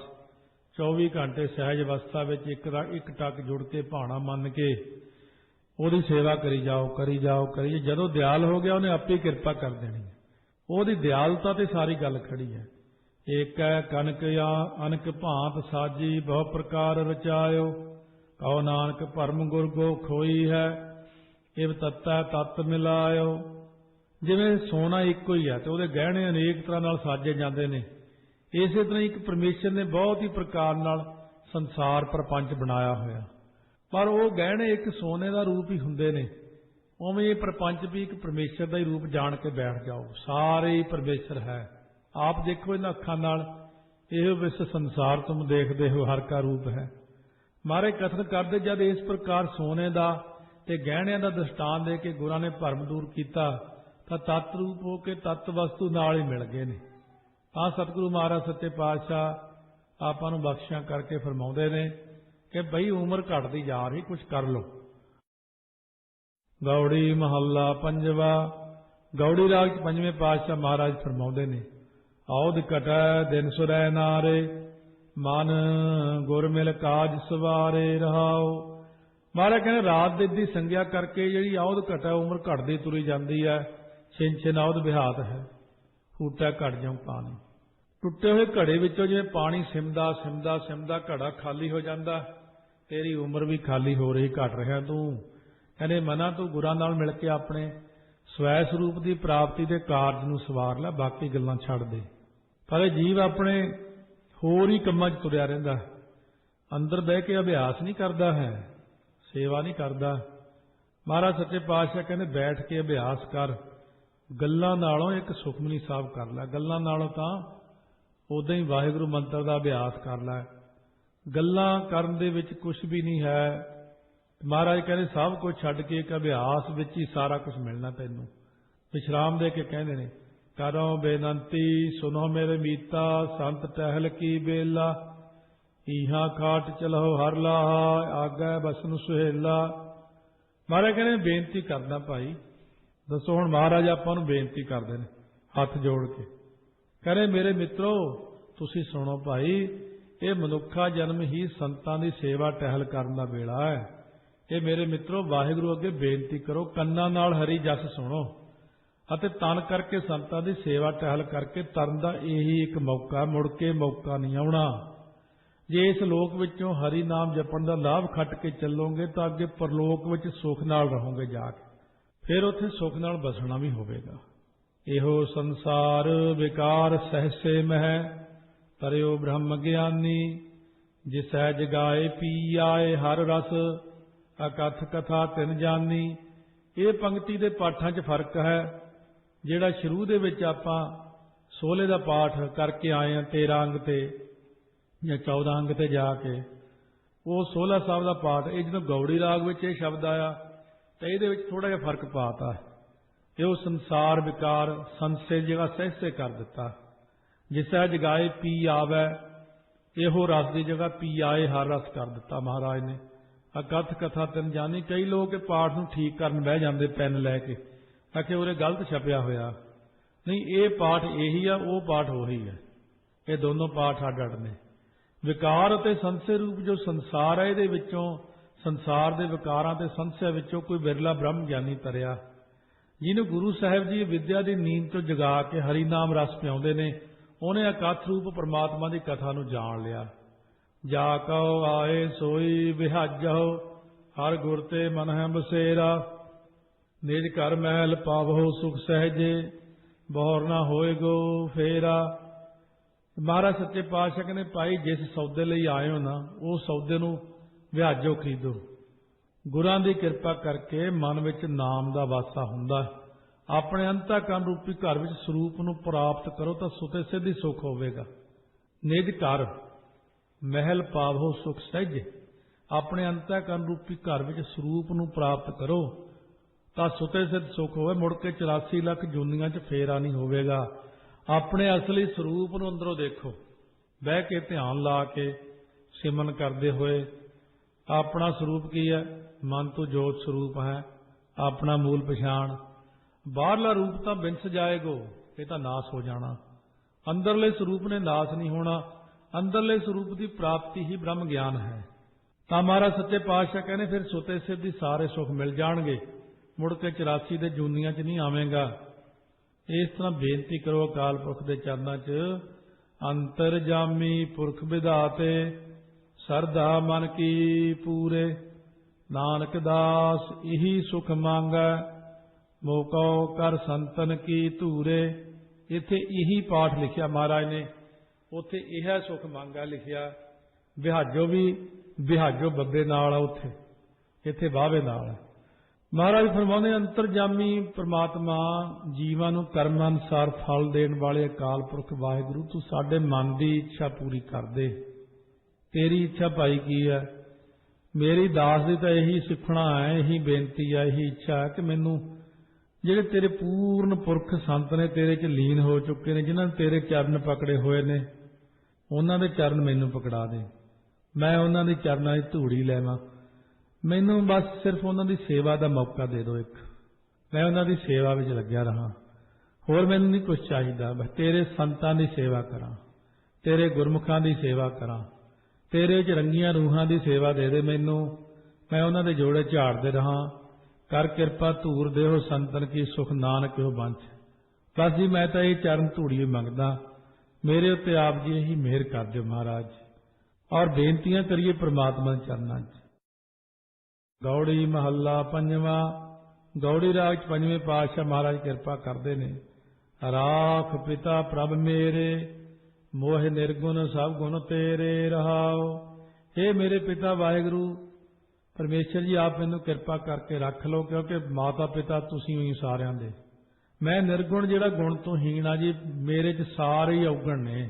24 ਘੰਟੇ ਸਹਿਜ ਅਵਸਥਾ ਵਿੱਚ ਇੱਕ ਟੱਕ ਜੁੜ ਕੇ ਭਾਣਾ ਮੰਨ ਕੇ ਉਹਦੀ ਸੇਵਾ ਕਰੀ ਜਾਓ ਕਰੀ ਜਾਓ ਕਰੀ ਜਾਓ। ਜਦੋਂ ਦਿਆਲ ਹੋ ਗਿਆ ਉਹਨੇ ਆਪੇ ਕਿਰਪਾ ਕਰ ਦੇਣੀ ਹੈ। ਉਹਦੀ ਦਿਆਲਤਾ ਤੇ ਸਾਰੀ ਗੱਲ ਖੜੀ ਹੈ। ਏਕੈ ਕਨਕ ਅਨਕ ਭਾਂਤ ਸਾਜੀ, ਬਹੁ ਪ੍ਰਕਾਰ ਰਚਾਇਓ, ਕਹੋ ਨਾਨਕ ਭਰਮ ਗੁਰ ਗੋ ਖੋਈ ਹੈ, ਇਵ ਤਤੈ ਤਤ ਮਿਲਾਇਓ। ਜਿਵੇਂ ਸੋਨਾ ਇੱਕੋ ਹੀ ਹੈ ਤੇ ਉਹਦੇ ਗਹਿਣੇ ਅਨੇਕ ਤਰ੍ਹਾਂ ਨਾਲ ਸਾਜੇ ਜਾਂਦੇ ਨੇ, ਇਸੇ ਤਰ੍ਹਾਂ ਇੱਕ ਪਰਮੇਸ਼ਰ ਨੇ ਬਹੁਤ ਹੀ ਪ੍ਰਕਾਰ ਨਾਲ ਸੰਸਾਰ ਪ੍ਰਪੰਚ ਬਣਾਇਆ ਹੋਇਆ। ਪਰ ਉਹ ਗਹਿਣੇ ਇੱਕ ਸੋਨੇ ਦਾ ਰੂਪ ਹੀ ਹੁੰਦੇ ਨੇ। ਉਵੇਂ ਇਹ ਪ੍ਰਪੰਚ ਵੀ ਇੱਕ ਪਰਮੇਸ਼ਰ ਦਾ ਹੀ ਰੂਪ ਜਾਣ ਕੇ ਬੈਠ ਜਾਓ। ਸਾਰੇ ਹੀ ਪਰਮੇਸ਼ਰ ਹੈ। ਆਪ ਦੇਖੋ ਇਹਨਾਂ ਅੱਖਾਂ ਨਾਲ, ਇਹ ਵਿਸ ਸੰਸਾਰ ਤੁਮ ਦੇਖਦੇ ਹੋ ਹਰ ਕਾ ਰੂਪ ਹੈ। ਮਾਰੇ ਕਥਨ ਕਰਦੇ ਜਦ ਇਸ ਪ੍ਰਕਾਰ ਸੋਨੇ ਦਾ ਤੇ ਗਹਿਣਿਆਂ ਦਾ ਦ੍ਰਿਸ਼ਟਾਂਤ ਦੇ ਕੇ ਗੁਰਾਂ ਨੇ ਭਰਮ ਦੂਰ ਕੀਤਾ, ਤਾਂ ਤਤ ਰੂਪ ਹੋ ਕੇ ਤਤ ਵਸਤੂ ਨਾਲ ਹੀ ਮਿਲ ਗਏ ਨੇ। ਤਾਂ ਸਤਿਗੁਰੂ ਮਹਾਰਾਜ ਸੱਚੇ ਪਾਤਸ਼ਾਹ ਆਪਾਂ ਨੂੰ ਬਖਸ਼ਿਸ਼ਾਂ ਕਰਕੇ ਫਰਮਾਉਂਦੇ ਨੇ ਕਿ ਬਈ ਉਮਰ ਘਟਦੀ ਜਾ ਰਹੀ, ਕੁਛ ਕਰ ਲੋ। ਗੌੜੀ ਮਹੱਲਾ ਪੰਜਵਾ। ਗੌੜੀ ਰਾਗ ਚ ਪੰਜਵੇਂ ਪਾਤਸ਼ਾਹ ਮਹਾਰਾਜ ਫਰਮਾਉਂਦੇ ਨੇ, ਔਧ ਘਟੈ ਦਿਨ ਸੁਰੈ ਨਾਰੇ, ਮਨ ਗੁਰ ਮਿਲ ਕਾਜ ਸਵਾਰੇ ਰਹਾਓ। ਮਹਾਰਾਜ ਕਹਿੰਦੇ ਰਾਤ ਦਿਨ ਦੀ ਸੰਗਿਆ ਕਰਕੇ ਜਿਹੜੀ ਔਧ ਘਟੈ, ਉਮਰ ਘਟਦੀ ਤੁਰੀ ਜਾਂਦੀ ਹੈ। ਛਿਨ ਛਿਨ ਔਧ ਵਿਹਾਤ ਹੈ, ਫੂਟਾ ਘਟ ਜਾਉ ਪਾਣੀ। ਟੁੱਟੇ ਹੋਏ ਘੜੇ ਵਿੱਚੋਂ ਜਿਵੇਂ ਪਾਣੀ ਸਿਮਦਾ ਸਿਮਦਾ ਸਿਮਦਾ ਘੜਾ ਖਾਲੀ ਹੋ ਜਾਂਦਾ, ਤੇਰੀ ਉਮਰ ਵੀ ਖਾਲੀ ਹੋ ਰਹੀ, ਘਟ ਰਿਹਾ ਤੂੰ। ਕਹਿੰਦੇ ਮਨਾ ਤੂੰ ਗੁਰਾਂ ਨਾਲ ਮਿਲ ਕੇ ਆਪਣੇ ਸਵੈ ਸਰੂਪ ਦੀ ਪ੍ਰਾਪਤੀ ਦੇ ਕਾਰਜ ਨੂੰ ਸਵਾਰ ਲੈ, ਬਾਕੀ ਗੱਲਾਂ ਛੱਡ ਦੇ। ਪਰ ਇਹ ਜੀਵ ਆਪਣੇ ਹੋਰ ਹੀ ਕੰਮਾਂ 'ਚ ਤੁਰਿਆ ਰਹਿੰਦਾ, ਅੰਦਰ ਬਹਿ ਕੇ ਅਭਿਆਸ ਨਹੀਂ ਕਰਦਾ ਹੈ, ਸੇਵਾ ਨਹੀਂ ਕਰਦਾ। ਮਹਾਰਾਜ ਸੱਚੇ ਪਾਤਸ਼ਾਹ ਕਹਿੰਦੇ ਬੈਠ ਕੇ ਅਭਿਆਸ ਕਰ। ਗੱਲਾਂ ਨਾਲੋਂ ਇੱਕ ਸੁਖਮਨੀ ਸਾਹਿਬ ਕਰ ਲੈ। ਗੱਲਾਂ ਨਾਲੋਂ ਤਾਂ ਉਦਾਂ ਹੀ ਵਾਹਿਗੁਰੂ ਮੰਤਰ ਦਾ ਅਭਿਆਸ ਕਰ ਲੈ। ਗੱਲਾਂ ਕਰਨ ਦੇ ਵਿੱਚ ਕੁਝ ਵੀ ਨਹੀਂ ਹੈ। ਮਹਾਰਾਜ ਕਹਿੰਦੇ ਸਭ ਕੁਝ ਛੱਡ ਕੇ ਇੱਕ ਅਭਿਆਸ ਵਿੱਚ ਹੀ ਸਾਰਾ ਕੁਝ ਮਿਲਣਾ ਤੈਨੂੰ। ਵਿਸ਼ਰਾਮ ਦੇ ਕੇ ਕਹਿੰਦੇ ਨੇ, ਕਰੋ ਬੇਨੰਤੀ ਸੁਨੋ ਮੇਰੇ ਮੀਤਾ, ਸੰਤ ਟਹਿਲ ਕੀ ਬੇਲਾ, ਈਹਾਂ ਖਾਟ ਚਲੋ ਹਰ ਲਾਹਾ, ਆਗੈ ਬਸਨ ਸੁਹੇਲਾ। ਮਹਾਰਾਜ ਕਹਿੰਦੇ ਬੇਨਤੀ ਕਰਦਾ ਭਾਈ। ਦੱਸੋ ਹੁਣ ਮਹਾਰਾਜ ਆਪਾਂ ਨੂੰ ਬੇਨਤੀ ਕਰਦੇ ਨੇ ਹੱਥ ਜੋੜ ਕੇ, ਕਹਿੰਦੇ ਮੇਰੇ ਮਿੱਤਰੋ ਤੁਸੀਂ ਸੁਣੋ ਭਾਈ, ਇਹ ਮਨੁੱਖਾ ਜਨਮ ਹੀ ਸੰਤਾਂ ਦੀ ਸੇਵਾ ਟਹਿਲ ਕਰਨ ਦਾ ਵੇਲਾ ਹੈ। ਇਹ ਮੇਰੇ ਮਿੱਤਰੋ ਵਾਹਿਗੁਰੂ ਅੱਗੇ ਬੇਨਤੀ ਕਰੋ, ਕੰਨਾਂ ਨਾਲ ਹਰੀ ਜਸ ਸੁਣੋ ਅਤੇ ਤਨ ਕਰਕੇ ਸੰਤਾਂ ਦੀ ਸੇਵਾ ਟਹਿਲ ਕਰਕੇ ਤਰਨ ਦਾ ਇਹੀ ਇੱਕ ਮੌਕਾ, ਮੁੜ ਕੇ ਮੌਕਾ ਨਹੀਂ ਆਉਣਾ। ਜੇ ਇਸ ਲੋਕ ਵਿੱਚੋਂ ਹਰੀ ਨਾਮ ਜਪਣ ਦਾ ਲਾਭ ਖੱਟ ਕੇ ਚੱਲੋਗੇ ਤਾਂ ਅੱਗੇ ਪਰਲੋਕ ਵਿੱਚ ਸੁਖ ਨਾਲ ਰਹੋਗੇ ਜਾ ਕੇ, ਫਿਰ ਉੱਥੇ ਸੁਖ ਨਾਲ ਬਸਣਾ ਵੀ ਹੋਵੇਗਾ। ਇਹੋ ਸੰਸਾਰ ਵਿਕਾਰ ਸਹਸੇ ਮਹਿ, ਤਰਿਓ ਬ੍ਰਹਮ ਗਿਆਨੀ, ਜਿਸੈ ਜਗਾਏ ਪੀ ਆਏ ਹਰ ਰਸ, ਅਕਥ ਕਥਾ ਤਿਨ ਜਾਨੀ। ਇਹ ਪੰਕਤੀ ਦੇ ਪਾਠਾਂ 'ਚ ਫਰਕ ਹੈ। ਜਿਹੜਾ ਸ਼ੁਰੂ ਦੇ ਵਿੱਚ ਆਪਾਂ 16 ਦਾ ਪਾਠ ਕਰਕੇ ਆਏ ਹਾਂ 13 ਅੰਗ ਤੇ, ਜਾਂ 14 ਅੰਗ ਤੇ ਜਾ ਕੇ ਉਹ 16 ਸਾਹਿਬ ਦਾ ਪਾਠ। ਇਹ ਜਦੋਂ ਗੌੜੀ ਰਾਗ ਵਿੱਚ ਇਹ ਸ਼ਬਦ ਆਇਆ ਤਾਂ ਇਹਦੇ ਵਿੱਚ ਥੋੜਾ ਜਿਹਾ ਫਰਕ ਪਾਤਾ। ਇਹ ਉਹ ਸੰਸਾਰ ਵਿਕਾਰ ਸੰਸੇ ਜਗ੍ਹਾ ਸਹਿਸੇ ਕਰ ਦਿੱਤਾ। ਜਿਸੈ ਜਗਾਏ ਪੀ ਆਵੈ ਇਹੋ ਰਸ ਦੀ ਜਗ੍ਹਾ ਪੀ ਆਏ ਹਰ ਰਸ ਕਰ ਦਿੱਤਾ ਮਹਾਰਾਜ ਨੇ। ਅਕਥ ਕਥਾ ਤਿੰਨ ਜਾਣੀ। ਕਈ ਲੋਕ ਇਹ ਪਾਠ ਨੂੰ ਠੀਕ ਕਰਨ ਬਹਿ ਜਾਂਦੇ ਪੈਨ ਲੈ ਕੇ, ਆਖੇ ਉਰੇ ਗਲਤ ਛਪਿਆ ਹੋਇਆ। ਨਹੀਂ, ਇਹ ਪਾਠ ਇਹੀ ਆ, ਉਹ ਪਾਠ ਉਹੀ ਹੈ। ਇਹ ਦੋਨੋਂ ਪਾਠ ਅੱਡ ਅੱਡ ਨੇ। ਵਿਕਾਰ ਅਤੇ ਸੰਸੇ ਰੂਪ ਜੋ ਸੰਸਾਰ ਹੈ, ਇਹਦੇ ਵਿੱਚੋਂ ਸੰਸਾਰ ਦੇ ਵਿਕਾਰਾਂ ਤੇ ਸੰਸਿਆ ਵਿੱਚੋਂ ਕੋਈ ਬਿਰਲਾ ਬ੍ਰਹਮ ਗਿਆਨੀ ਤਰਿਆ, ਜਿਹਨੂੰ ਗੁਰੂ ਸਾਹਿਬ ਜੀ ਵਿਦਿਆ ਦੀ ਨੀਂਦ ਤੋਂ ਜਗਾ ਕੇ ਹਰੀ ਨਾਮ ਰਸ ਪਿਆਉਂਦੇ ਨੇ। ਉਹਨੇ ਅਕਥ ਰੂਪ ਪਰਮਾਤਮਾ ਦੀ ਕਥਾ ਨੂੰ ਜਾਣ ਲਿਆ। ਜਾ ਕਉ ਆਏ ਸੋਈ ਵਿਹਾਜਹੁ ਹਰ ਗੁਰ ਤੇ ਮਨ ਹੈ ਬਸੇਰਾ। ਨਿਜ ਘਰ ਮਹਿਲ ਪਾਵਹੁ ਸੁਖ ਸਹਿਜੇ ਬਹੁਰ ਨਾ ਹੋਏਗੋ ਫੇਰਾ। ਮਹਾਰਾਜ ਸੱਚੇ ਪਾਤਸ਼ਾਹ ਕਹਿੰਦੇ ਭਾਈ ਜਿਸ ਸੌਦੇ ਲਈ ਆਏ ਹੋ ਨਾ, ਉਹ ਸੌਦੇ ਨੂੰ ਵਿਹਾਜੋ ਖਰੀਦੋ। ਗੁਰਾਂ ਦੀ ਕਿਰਪਾ ਕਰਕੇ ਮਨ ਵਿੱਚ ਨਾਮ ਦਾ ਵਾਸਾ ਹੁੰਦਾ। ਆਪਣੇ ਅੰਤःਕਰਨ ਰੂਪੀ ਘਰ ਵਿੱਚ ਸਰੂਪ ਨੂੰ ਪ੍ਰਾਪਤ ਕਰੋ ਤਾਂ ਸੁਤੇ ਸਿੱਧੀ ਸੁਖ ਹੋਵੇਗਾ। ਨਿਜ ਘਰ ਮਹਿਲ ਪਾਵੋ ਸੁਖ ਸਹਿਜੇ। ਆਪਣੇ ਅੰਤःਕਰਨ ਰੂਪੀ ਘਰ ਵਿੱਚ ਸਰੂਪ ਨੂੰ ਪ੍ਰਾਪਤ ਕਰੋ ਤਾਂ ਸੁਤੇ ਸਿੱਧ ਸੁਖ ਹੋਵੇ। ਮੁੜ ਕੇ 84 ਲੱਖ ਜੂਨੀਆਂ 'ਚ ਫੇਰਾ ਨਹੀਂ ਹੋਵੇਗਾ। ਆਪਣੇ ਅਸਲੀ ਸਰੂਪ ਨੂੰ ਅੰਦਰੋਂ ਦੇਖੋ, ਬਹਿ ਕੇ ਧਿਆਨ ਲਾ ਕੇ ਸਿਮਰਨ ਕਰਦੇ ਹੋਏ। ਆਪਣਾ ਸਰੂਪ ਕੀ ਹੈ? ਮਨ ਤੋਂ ਜੋਤ ਸਰੂਪ ਹੈ, ਆਪਣਾ ਮੂਲ ਪਛਾਣ। ਬਾਹਰਲਾ ਰੂਪ ਤਾਂ ਬਿੰਸ ਜਾਏਗੋ, ਇਹ ਤਾਂ ਨਾਸ ਹੋ ਜਾਣਾ। ਅੰਦਰਲੇ ਸਰੂਪ ਨੇ ਨਾਸ ਨਹੀਂ ਹੋਣਾ। ਅੰਦਰਲੇ ਸਰੂਪ ਦੀ ਪ੍ਰਾਪਤੀ ਹੀ ਬ੍ਰਹਮ ਗਿਆਨ ਹੈ। ਤਾਂ ਮਹਾਰਾਜ ਸੱਚੇ ਪਾਤਸ਼ਾਹ ਕਹਿੰਦੇ ਫਿਰ ਸੁਤੇ ਸਿੱਧੀ ਸਾਰੇ ਸੁੱਖ ਮਿਲ ਜਾਣਗੇ, ਮੁੜ ਕੇ 84 ਦੇ ਜੂਨੀਆਂ 'ਚ ਨਹੀਂ ਆਵੇਂਗਾ। ਇਸ ਤਰ੍ਹਾਂ ਬੇਨਤੀ ਕਰੋ ਅਕਾਲ ਪੁਰਖ ਦੇ ਚਰਨਾਂ 'ਚ। ਅੰਤਰਜਾਮੀ ਪੁਰਖ ਵਿਧਾਤੇ ਸਰਦਾ ਮਨ ਕੀ ਪੂਰੇ। ਨਾਨਕ ਦਾਸ ਇਹੀ ਸੁਖ ਮੰਗੈ ਮੋਕਉ ਕਰ ਸੰਤਨ ਕੀ ਧੂਰੇ। ਇੱਥੇ ਇਹੀ ਪਾਠ ਲਿਖਿਆ ਮਹਾਰਾਜ ਨੇ, ਉੱਥੇ ਇਹ ਸੁਖ ਮੰਗੈ ਲਿਖਿਆ। ਵਿਹਾਜੋ ਵੀ ਵਿਹਾਜੋ ਬੱਬੇ ਨਾਲ ਆ ਉੱਥੇ, ਇੱਥੇ ਬਾਵੇ ਨਾਲ ਹੈ। ਮਹਾਰਾਜ ਫਰਮਾਉਂਦੇ ਅੰਤਰਜਾਮੀ ਪ੍ਰਮਾਤਮਾ ਜੀਵਾਂ ਨੂੰ ਕਰਮ ਅਨੁਸਾਰ ਫਲ ਦੇਣ ਵਾਲੇ ਅਕਾਲ ਪੁਰਖ ਵਾਹਿਗੁਰੂ, ਤੂੰ ਸਾਡੇ ਮਨ ਦੀ ਇੱਛਾ ਪੂਰੀ ਕਰ ਦੇ। ਤੇਰੀ ਇੱਛਾ ਭਾਈ ਕੀ ਹੈ? ਮੇਰੀ ਦਾਸ ਦੀ ਤਾਂ ਇਹੀ ਸਿੱਖਣਾ ਹੈ, ਇਹੀ ਬੇਨਤੀ ਹੈ, ਇਹੀ ਇੱਛਾ ਹੈ ਕਿ ਮੈਨੂੰ ਜਿਹੜੇ ਤੇਰੇ ਪੂਰਨ ਪੁਰਖ ਸੰਤ ਨੇ, ਤੇਰੇ 'ਚ ਲੀਨ ਹੋ ਚੁੱਕੇ ਨੇ, ਜਿਨ੍ਹਾਂ ਨੇ ਤੇਰੇ ਚਰਨ ਪਕੜੇ ਹੋਏ ਨੇ, ਉਹਨਾਂ ਦੇ ਚਰਨ ਮੈਨੂੰ ਪਕੜਾ ਦੇ। ਮੈਂ ਉਹਨਾਂ ਦੇ ਚਰਨਾਂ ਦੀ ਧੂੜੀ ਲੈਵਾਂ। ਮੈਨੂੰ ਬਸ ਸਿਰਫ ਉਹਨਾਂ ਦੀ ਸੇਵਾ ਦਾ ਮੌਕਾ ਦੇ ਦਿਓ ਇੱਕ, ਮੈਂ ਉਹਨਾਂ ਦੀ ਸੇਵਾ ਵਿੱਚ ਲੱਗਿਆ ਰਹਾਂ। ਹੋਰ ਮੈਨੂੰ ਨਹੀਂ ਕੁਝ ਚਾਹੀਦਾ, ਬਸ ਤੇਰੇ ਸੰਤਾਂ ਦੀ ਸੇਵਾ ਕਰਾਂ, ਤੇਰੇ ਗੁਰਮੁਖਾਂ ਦੀ ਸੇਵਾ ਕਰਾਂ, ਤੇਰੇ 'ਚ ਰੰਗੀਆਂ ਰੂਹਾਂ ਦੀ ਸੇਵਾ ਦੇ ਦੇ ਮੈਨੂੰ। ਮੈਂ ਉਹਨਾਂ ਦੇ ਜੋੜੇ ਝਾੜਦੇ ਰਹਾਂ। ਕਰ ਕਿਰਪਾ ਧੂਰ ਦੇਹੋ ਸੰਤਨ ਕੀ ਸੁਖ ਨਾਨਕ ਹੋ ਬੰਚ। ਬਸ ਜੀ ਮੈਂ ਤਾਂ ਇਹ ਚਰਨ ਧੂੜੀ ਮੰਗਦਾ, ਮੇਰੇ ਉੱਤੇ ਆਪ ਜੀ ਇਹੀ ਮਿਹਰ ਕਰ ਦਿਓ ਮਹਾਰਾਜ। ਔਰ ਬੇਨਤੀਆਂ ਕਰੀਏ ਪ੍ਰਮਾਤਮਾ ਦੇ ਚਰਨਾਂ 'ਚ। ਗੌੜੀ ਮਹੱਲਾ ਪੰਜਵਾਂ। ਗੌੜੀ ਰਾਗ 'ਚ ਪੰਜਵੇਂ ਪਾਤਸ਼ਾਹ ਮਹਾਰਾਜ ਕਿਰਪਾ ਕਰਦੇ ਨੇ। ਰਾਖ ਪਿਤਾ ਪ੍ਰਭ ਮੇਰੇ ਮੋਹ ਨਿਰਗੁਣ ਸਭ ਗੁਣ ਤੇਰੇ ਰਹਾਓ। ਇਹ ਮੇਰੇ ਪਿਤਾ ਵਾਹਿਗੁਰੂ ਪਰਮੇਸ਼ਰ ਜੀ, ਆਪ ਮੈਨੂੰ ਕਿਰਪਾ ਕਰਕੇ ਰੱਖ ਲਓ, ਕਿਉਂਕਿ ਮਾਤਾ ਪਿਤਾ ਤੁਸੀਂ ਹੀ ਸਾਰਿਆਂ ਦੇ। ਮੈਂ ਨਿਰਗੁਣ ਜਿਹੜਾ ਗੁਣ ਤੋਂ ਹੀਣ ਆ ਜੀ, ਮੇਰੇ 'ਚ ਸਾਰੇ ਹੀ ਔਗਣ ਨੇ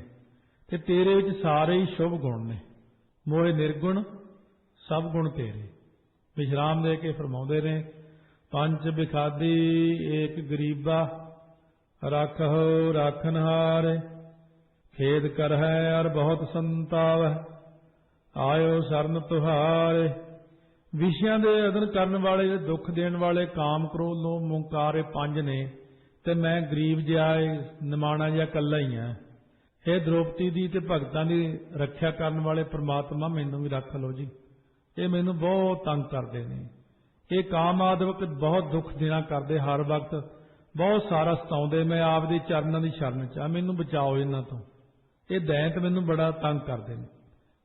ਤੇ ਤੇਰੇ ਵਿੱਚ ਸਾਰੇ ਹੀ ਸ਼ੁਭ ਗੁਣ ਨੇ। ਮੋਹ ਨਿਰਗੁਣ ਸਭ ਗੁਣ ਤੇਰੇ। ਵਿਸ਼ਰਾਮ ਦੇ ਕੇ ਫਰਮਾਉਂਦੇ ਨੇ ਪੰਜ ਬਿਖਾਦੀ ਏਕ ਗਰੀਬਾ ਰੱਖਹੁ ਰਾਖਨਹਾਰ। ਖੇਦ ਕਰਹਿ ਅਰ ਬਹੁਤ ਸੰਤਾਵ ਆਇਓ ਸਰਨ ਤੁਹਾਰੇ। ਵਿਸ਼ਿਆਂ ਦੇ ਅਦਨ ਕਰਨ ਵਾਲੇ, ਦੁੱਖ ਦੇਣ ਵਾਲੇ, ਕਾਮ ਕ੍ਰੋਧ ਲੋਭ ਮੁੰਕਾਰ, ਇਹ ਪੰਜ ਨੇ ਤੇ ਮੈਂ ਗਰੀਬ ਜਿਹਾ ਨਿਮਾਣਾ ਜਿਹਾ ਇਕੱਲਾ ਹੀ ਹਾਂ। ਇਹ ਦ੍ਰੋਪਦੀ ਦੀ ਤੇ ਭਗਤਾਂ ਦੀ ਰੱਖਿਆ ਕਰਨ ਵਾਲੇ ਪ੍ਰਮਾਤਮਾ ਮੈਨੂੰ ਵੀ ਰੱਖ ਲਓ ਜੀ। ਇਹ ਮੈਨੂੰ ਬਹੁਤ ਤੰਗ ਕਰਦੇ ਨੇ। ਇਹ ਕਾਮ ਆਦਿਕ ਬਹੁਤ ਦੁੱਖ ਦੇਣਾ ਕਰਦੇ, ਹਰ ਵਕਤ ਬਹੁਤ ਸਾਰਾ ਸਤਾਉਂਦੇ। ਮੈਂ ਆਪ ਦੇ ਚਰਨਾਂ ਦੀ ਸ਼ਰਨ 'ਚ ਆ, ਮੈਨੂੰ ਬਚਾਓ ਇਹਨਾਂ ਤੋਂ। ਇਹ ਦੈਂਤ ਮੈਨੂੰ ਬੜਾ ਤੰਗ ਕਰਦੇ ਨੇ,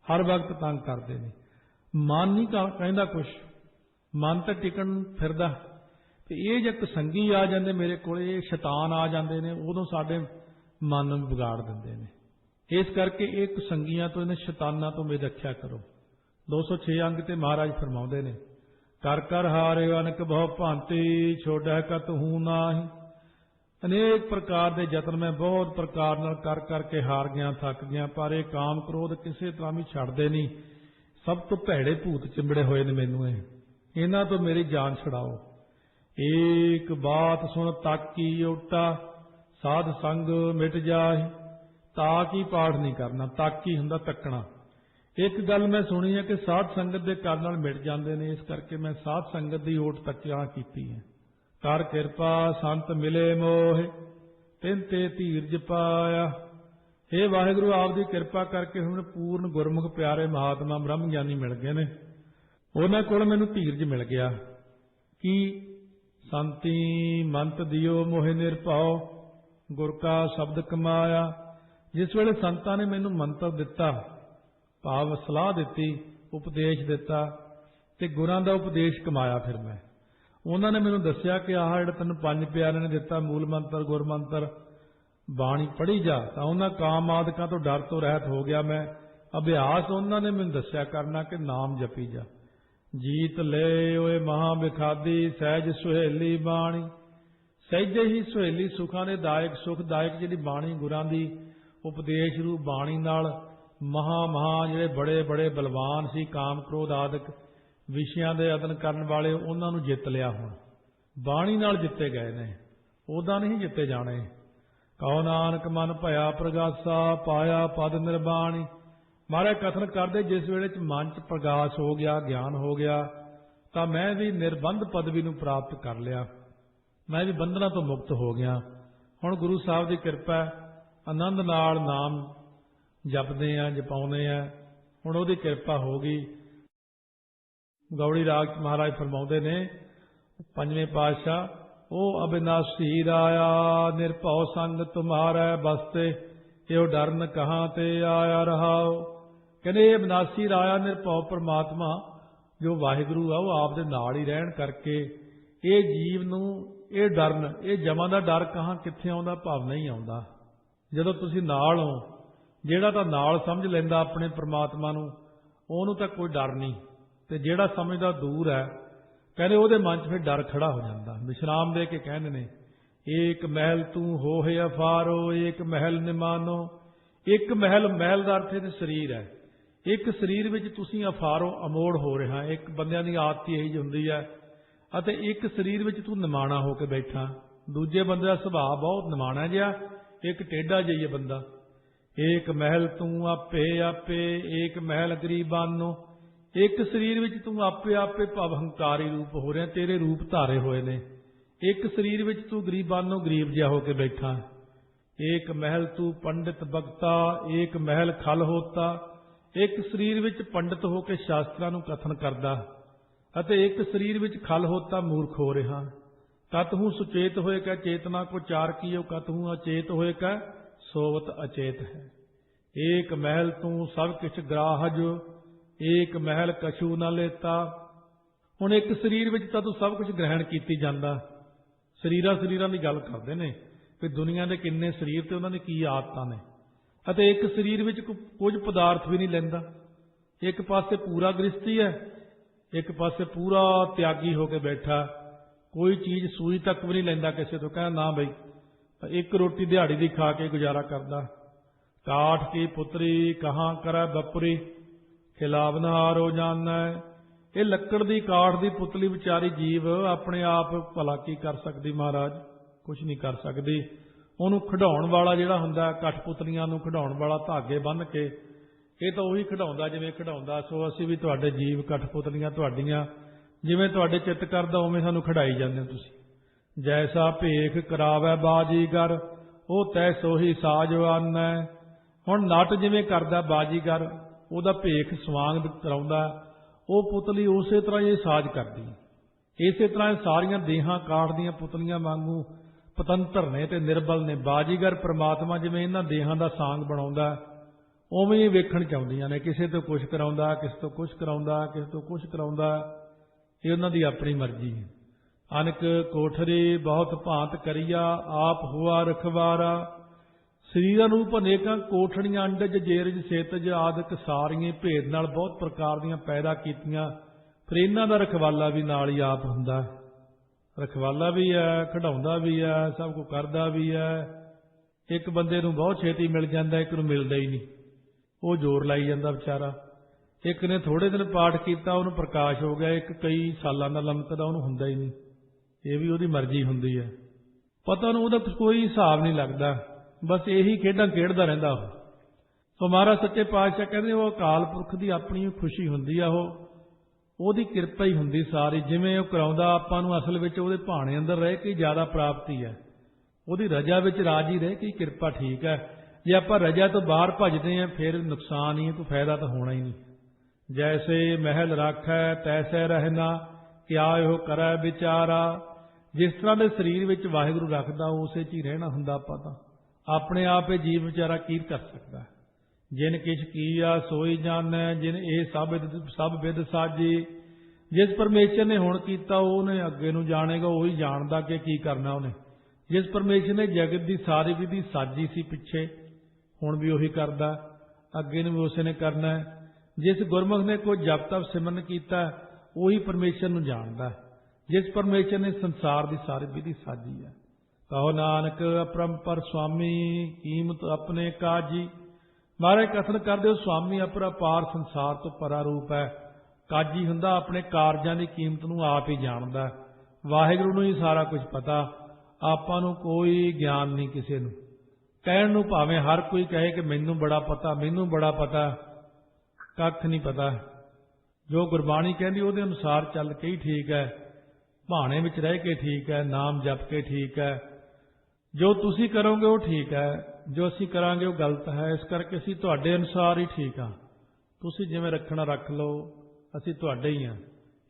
ਹਰ ਵਕਤ ਤੰਗ ਕਰਦੇ ਨੇ। ਮਨ ਨਹੀਂ ਕਹਿੰਦਾ ਕੁਛ, ਮਨ ਤਾਂ ਟਿਕਣ ਫਿਰਦਾ ਤੇ ਇਹ ਜੇ ਕਸੰਗੀ ਆ ਜਾਂਦੇ ਮੇਰੇ ਕੋਲ, ਇਹ ਸ਼ੈਤਾਨ ਆ ਜਾਂਦੇ ਨੇ, ਉਦੋਂ ਸਾਡੇ ਮਨ ਨੂੰ ਵਿਗਾੜ ਦਿੰਦੇ ਨੇ। ਇਸ ਕਰਕੇ ਇਹ ਕਸੰਗੀਆਂ ਤੋਂ, ਇਹਨਾਂ ਸ਼ੈਤਾਨਾਂ ਤੋਂ ਮੇਰੀ ਰੱਖਿਆ ਕਰੋ। 206 ਅੰਗ ਤੇ ਮਹਾਰਾਜ ਫਰਮਾਉਂਦੇ ਨੇ ਕਰ ਕਰ ਹਾਰਿਓ ਅਨਕ ਬਹੁ ਭਾਂਤੀ ਛੋੜੈ ਕਤ ਹੂੰ ਨਾਹੀ। अनेक प्रकार के यतन मैं बहुत प्रकार नाल कर करके हार गया, थक गया, पर यह काम क्रोध किसी तरह भी छड्डदे नहीं। सब तो भैड़े भूत चिंबड़े हुए ने मैनू, इन्हां तो मेरी जान छुड़ाओ। एक बात सुन ताकी ओटा, साध संग मिट जाए। ताक ही पाठ नहीं करना, ताकी हुंदा तकना। एक गल मैं सुनी है कि साध संगत के करन नाल मिट जाते हैं, इस करके मैं साध संगत की ओट तकिया की है। कर किरपा संत मिले मोह, तिन ते धीरज पाया। हे वाहिगुरु, आपकी किरपा करके हुण पूर्ण गुरमुख प्यारे महात्मा ब्रह्म ज्ञानी मिल गए ने, उन्हां कोल मैनूं धीरज मिल गया कि संती मंत दियो मोहे निरभाओ, गुर का शब्द कमाया। जिस वेले संतां ने मैनूं मंत्र दिता, भाव सलाह दी, उपदेश दिता, ते गुरां दा उपदेश कमाया। फिर मैं उन्होंने मैनूं दस्सिया कि आह जिहड़ा तैनूं पंज प्यारे ने दिता मूल मंत्र गुर मंत्र, बाणी पढ़ी जा, तो उन्होंने काम आदिकां तो डर तो रहत हो गया। मैं अभ्यास उन्होंने मैनूं दस्सिया करना कि नाम जपी जा। जीत ले ओए महा बिखादी, सहज सुहेली बाणी। सहजे ही सुहेली सुखां दे दायक, सुखदायक जिहड़ी बाणी गुरां दी उपदेश रूप बाणी नाल महा जिहड़े बड़े बड़े बलवान सी, काम क्रोध आदਿਕ विषयां दे अदन करन वाले, उन्हां नूं जित लिया। हुण बाणी नाल जिते गए ने, उदां नहीं जिते जाने। कहो नानक मन भया प्रगासा, पाया पद निर्बाणी। महाराज कथन करदे जिस वेले च मन च प्रगास हो गया, ज्ञान हो गया, तां मैं भी निर्बंध पदवी नूं प्राप्त कर लिया, मैं भी बंधना तो मुक्त हो गया। हुण गुरु साहब की किरपा, आनंद नाल नाम जपदे आ, जपाउंदे आ। हुण उहदी किरपा हो गई। गौड़ी राग महाराज फरमाउंदे ने, पंजवें पातशाह, ओ अविनाशी राया, निरभौ संग तुम्हारा बसते, यो डरन कहाँ ते आया रहाओ। कहने ये अविनाशी राया निरभौ परमात्मा जो वाहिगुरु आ, वो आप दे नाल ही रहन करके ये जीव नूं ये डरन, ये जमां दा डर कहाँ कित्थे आउंदा, भाव नहीं आउंदा। जदों तुसीं नाल हो, जिहड़ा तां नाल समझ लैंदा अपने परमात्मा नूं, ओहनूं तां कोई डर नहीं, ते जिहड़ा समझदा दूर है, कहते उहदे मन च फिर डर खड़ा हो जाता। विश्राम दे के कहते ने, एक महल तू हो है अफारो, एक महल निमानो। एक महल, महल का अर्थ इह शरीर है। एक शरीर विच तुसीं अफारो अमोड़ हो रहा। एक बंदियां दी आदत यही हुंदी है, अते एक शरीर विच तू निमाणा हो के बैठा। दूजे बंदे दा सुभाव बहुत निमाणा जिहा, एक टेढ़ा जिहा बंदा। एक महल तू आपे आपे, एक महल गरीबानो। एक शरीर विच तू आपे आपे भाव हंकारी रूप हो रहा, तेरे रूप धारे हुए ने। एक शरीर विच तू गरीबानो गरीब जिहा होके बैठा। एक महल तू पंडित बगता, एक महल खल होता। एक शरीर विच पंडित होके शास्त्रां नूं कथन करदा, अते एक शरीर विच खल होता मूर्ख हो रहा। कतहूँ सुचेत होए कै चेतना को चार कियो, कतहूँ अचेत होए कै सोवत अचेत है। एक महल तू सब किछ ग्राहज, एक महल कछू न लेता। हुण एक शरीर विच तां तूं सब कुछ ग्रहण कीती जांदा। शरीरां की गल करदे ने कि दुनिया दे किन्ने शरीर ते उन्हां दी की आदतां ने, अते एक शरीर विच कुछ पदार्थ भी नहीं लैंदा। एक पासे पूरा गृहस्थी है, एक पासे पूरा त्यागी होके बैठा, कोई चीज़ सूई तक भी नहीं लैंदा किसी तो। कहना ना बई एक रोटी दिहाड़ी दी खा के गुजारा करदा। काठ की पुत्री कहाँ करे बपुरी, खिलावनहारो जाना। ये लक्कड़ दी काठ दी पुतली विचारी जीव अपने आप भला की कर सकती महाराज, कुछ नहीं कर सकती। उन्होंने खिडाउण वाला जिहड़ा हुंदा, कठपुतलियां नूं खिडाउण वाला धागे बन के, ये तो उही खिडाउंदा जिवें खिडाउंदा। सो असीं भी तुहाडे जीव कठपुतलियां तुहाडीआं जिवें तुहाडे चित्त करदा उवें सानूं खिडाई जांदे हो तुसीं। जैसा भेख करावै बाजीगर, ओ तैसो ही साज आनै। हुण नट जिवें करदा बाजीगर, ਉਹਦਾ ਭੇਖ ਸਵਾਂਗ ਕਰਾਉਂਦਾ, ਉਹ ਪੁਤਲੀ ਉਸੇ ਤਰ੍ਹਾਂ ਇਹ ਸਾਜ ਕਰਦੀ। ਇਸੇ ਤਰ੍ਹਾਂ ਸਾਰੀਆਂ ਦੇਹਾਂ ਕਾਠ ਦੀਆਂ ਪੁਤਲੀਆਂ ਵਾਂਗੂ ਪਤੰਤਰ ਨੇ ਤੇ ਨਿਰਬਲ ਨੇ। ਬਾਜੀਗਰ ਪ੍ਰਮਾਤਮਾ ਜਿਵੇਂ ਇਹਨਾਂ ਦੇਹਾਂ ਦਾ ਸਾਂਗ ਬਣਾਉਂਦਾ, ਉਵੇਂ ਹੀ ਵੇਖਣ ਚਾਹੁੰਦੀਆਂ ਨੇ। ਕਿਸੇ ਤੋਂ ਕੁਛ ਕਰਾਉਂਦਾ, ਕਿਸੇ ਤੋਂ ਕੁਛ ਕਰਾਉਂਦਾ, ਕਿਸੇ ਤੋਂ ਕੁਛ ਕਰਾਉਂਦਾ। ਇਹ ਉਹਨਾਂ ਦੀ ਆਪਣੀ ਮਰਜ਼ੀ ਹੈ। ਅਨਕ ਕੋਠਰੀ ਬਹੁਤ ਭਾਂਤ ਕਰੀਆ, ਆਪ ਹੁਆ ਰਖਵਾਰਾ। शरीर रूप अनेक कोठड़ियां अंडज जेरज सेतज आदि सारियां भेद नाल बहुत प्रकार दीयां पैदा कीतियां, फिर इन्हां दा रखवाला भी नाल ही आप हुंदा। रखवाला भी है, खिडाउंदा भी है, सब कुछ करदा भी है। एक बंदे नूं बहुत छेती मिल जांदा, एक नूं मिलदा ही नहीं, वो जोर लाई जांदा बेचारा। एक ने थोड़े दिन पाठ किया, उन्होंने प्रकाश हो गया, एक कई सालों का लमकदा, उन्होंने हुंदा ही नहीं। ये भी उहदी मर्जी हुंदी है, पता उन्होंने उहदा कोई हिसाब नहीं लगता, बस यही खेडां खेडदा रहिंदा वो। तो महाराज सच्चे पातशाह कहते वो अकाल पुरख की अपनी खुशी हुंदी आ, ਉਹਦੀ किरपा ही हुंदी सारी। जिवें ਉਹ कराउंदा आपां नूं असल विच ਉਹਦੇ भाणे अंदर रह के ज़्यादा प्राप्ति है, ਉਹਦੀ रजा विच राजी रह के किरपा ठीक है। जे आपां रजा तो बाहर भजदे हैं फिर नुकसान ही है, कोई फायदा तो होना ही नहीं। जैसे महल राखै तैसै रहना, क्या यो करै विचारा। जिस तरह के शरीर विच वाहिगुरू रखदा उसे च ही रहना हुंदा। आपां तां अपने आप ही जीव विचारा की कर सकता है। जिन किछ कीया सोई जानै, जिन ए सब विद साजी। जिस परमेश्वर ने हुण कीता उहने अगे नूं जाणेगा, वही जाणदा कि की करना उहने। जिस परमेश्वर ने जगत की सारी विधि साजी सी पिछे, हुण भी उही करदा, अगे नूं भी उसे ने करना है। जिस गुरमुख ने कोई जप तप सिमरन कीता उही परमेश्वर नूं जाणदा। जिस परमेश्वर ने संसार की सारी विधि साजी है। कहो नानक अपरंपर स्वामी, कीमत अपने काजी। महाराज कथन करदे हो स्वामी अपरपार संसार तो परा रूप है। काजी हुंदा अपने कारजां की कीमत नूं आप ही जाणदा। वाहिगुरू नूं ही सारा कुछ पता, आपां नूं कोई ज्ञान नहीं। किसी नूं कहण नूं भावें हर कोई कहे कि मैनूं बड़ा पता, मैनूं बड़ा पता, कख नहीं पता। जो गुरबाणी कहंदी उहदे अनुसार चल के ही ठीक है, भाणे विच रह के ठीक है, नाम जप के ठीक है। जो तुसी करोगे वो ठीक है, जो असी करांगे वो गलत है। इस करके असी तुहाडे अनुसार ही ठीक हाँ, तुसी जिवें रखना रख लो, असी तुहाडे ही हाँ।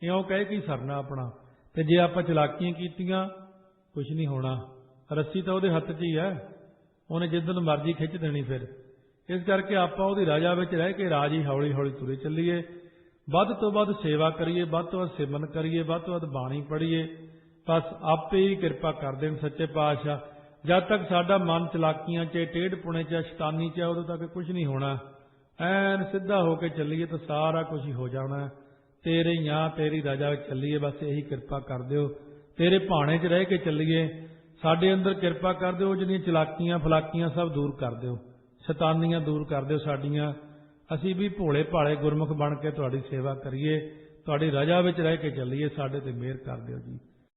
इउं कह के ही सरना अपना। ते जे आपां चलाकियां कीतियां कुछ नहीं होना, रस्सी तो उहदे हत्थ 'च ही है, उहने जिद्दन मर्जी खिच देनी। फिर इस करके आपां उहदी राजा विच रह के राजी हौली हौली तुरे चलीए। ਵੱਧ ਤੋਂ ਵੱਧ सेवा करिए, ਵੱਧ ਤੋਂ ਵੱਧ सिमरन करिए, ਵੱਧ ਤੋਂ ਵੱਧ बाणी पढ़िए। बस आपे ही किरपा कर देन सच्चे पातशाह। जब तक साडा मन चलाकियां च, टेढ़ पुणे च, शैतानी च, उदों तक कुछ नहीं होना। ऐन सिद्धा होके चलीए तो सारा कुछ ही हो जाना। तेरे ही हाँ, तेरी रजा विच चलीए, बस यही किरपा कर दिओ। तेरे भाणे च रह के चलीए, साडे अंदर किरपा कर दिओ। जिहड़ियां चलाकियां फलाकियां सब दूर कर दिओ, शैतानियां दूर कर दिओ साडियां। असी भी भोले भाले गुरमुख बन के तुहाडी सेवा करिए, तुहाडी रजा विच रह के चलीए। साडे ते मेहर कर दिओ जी।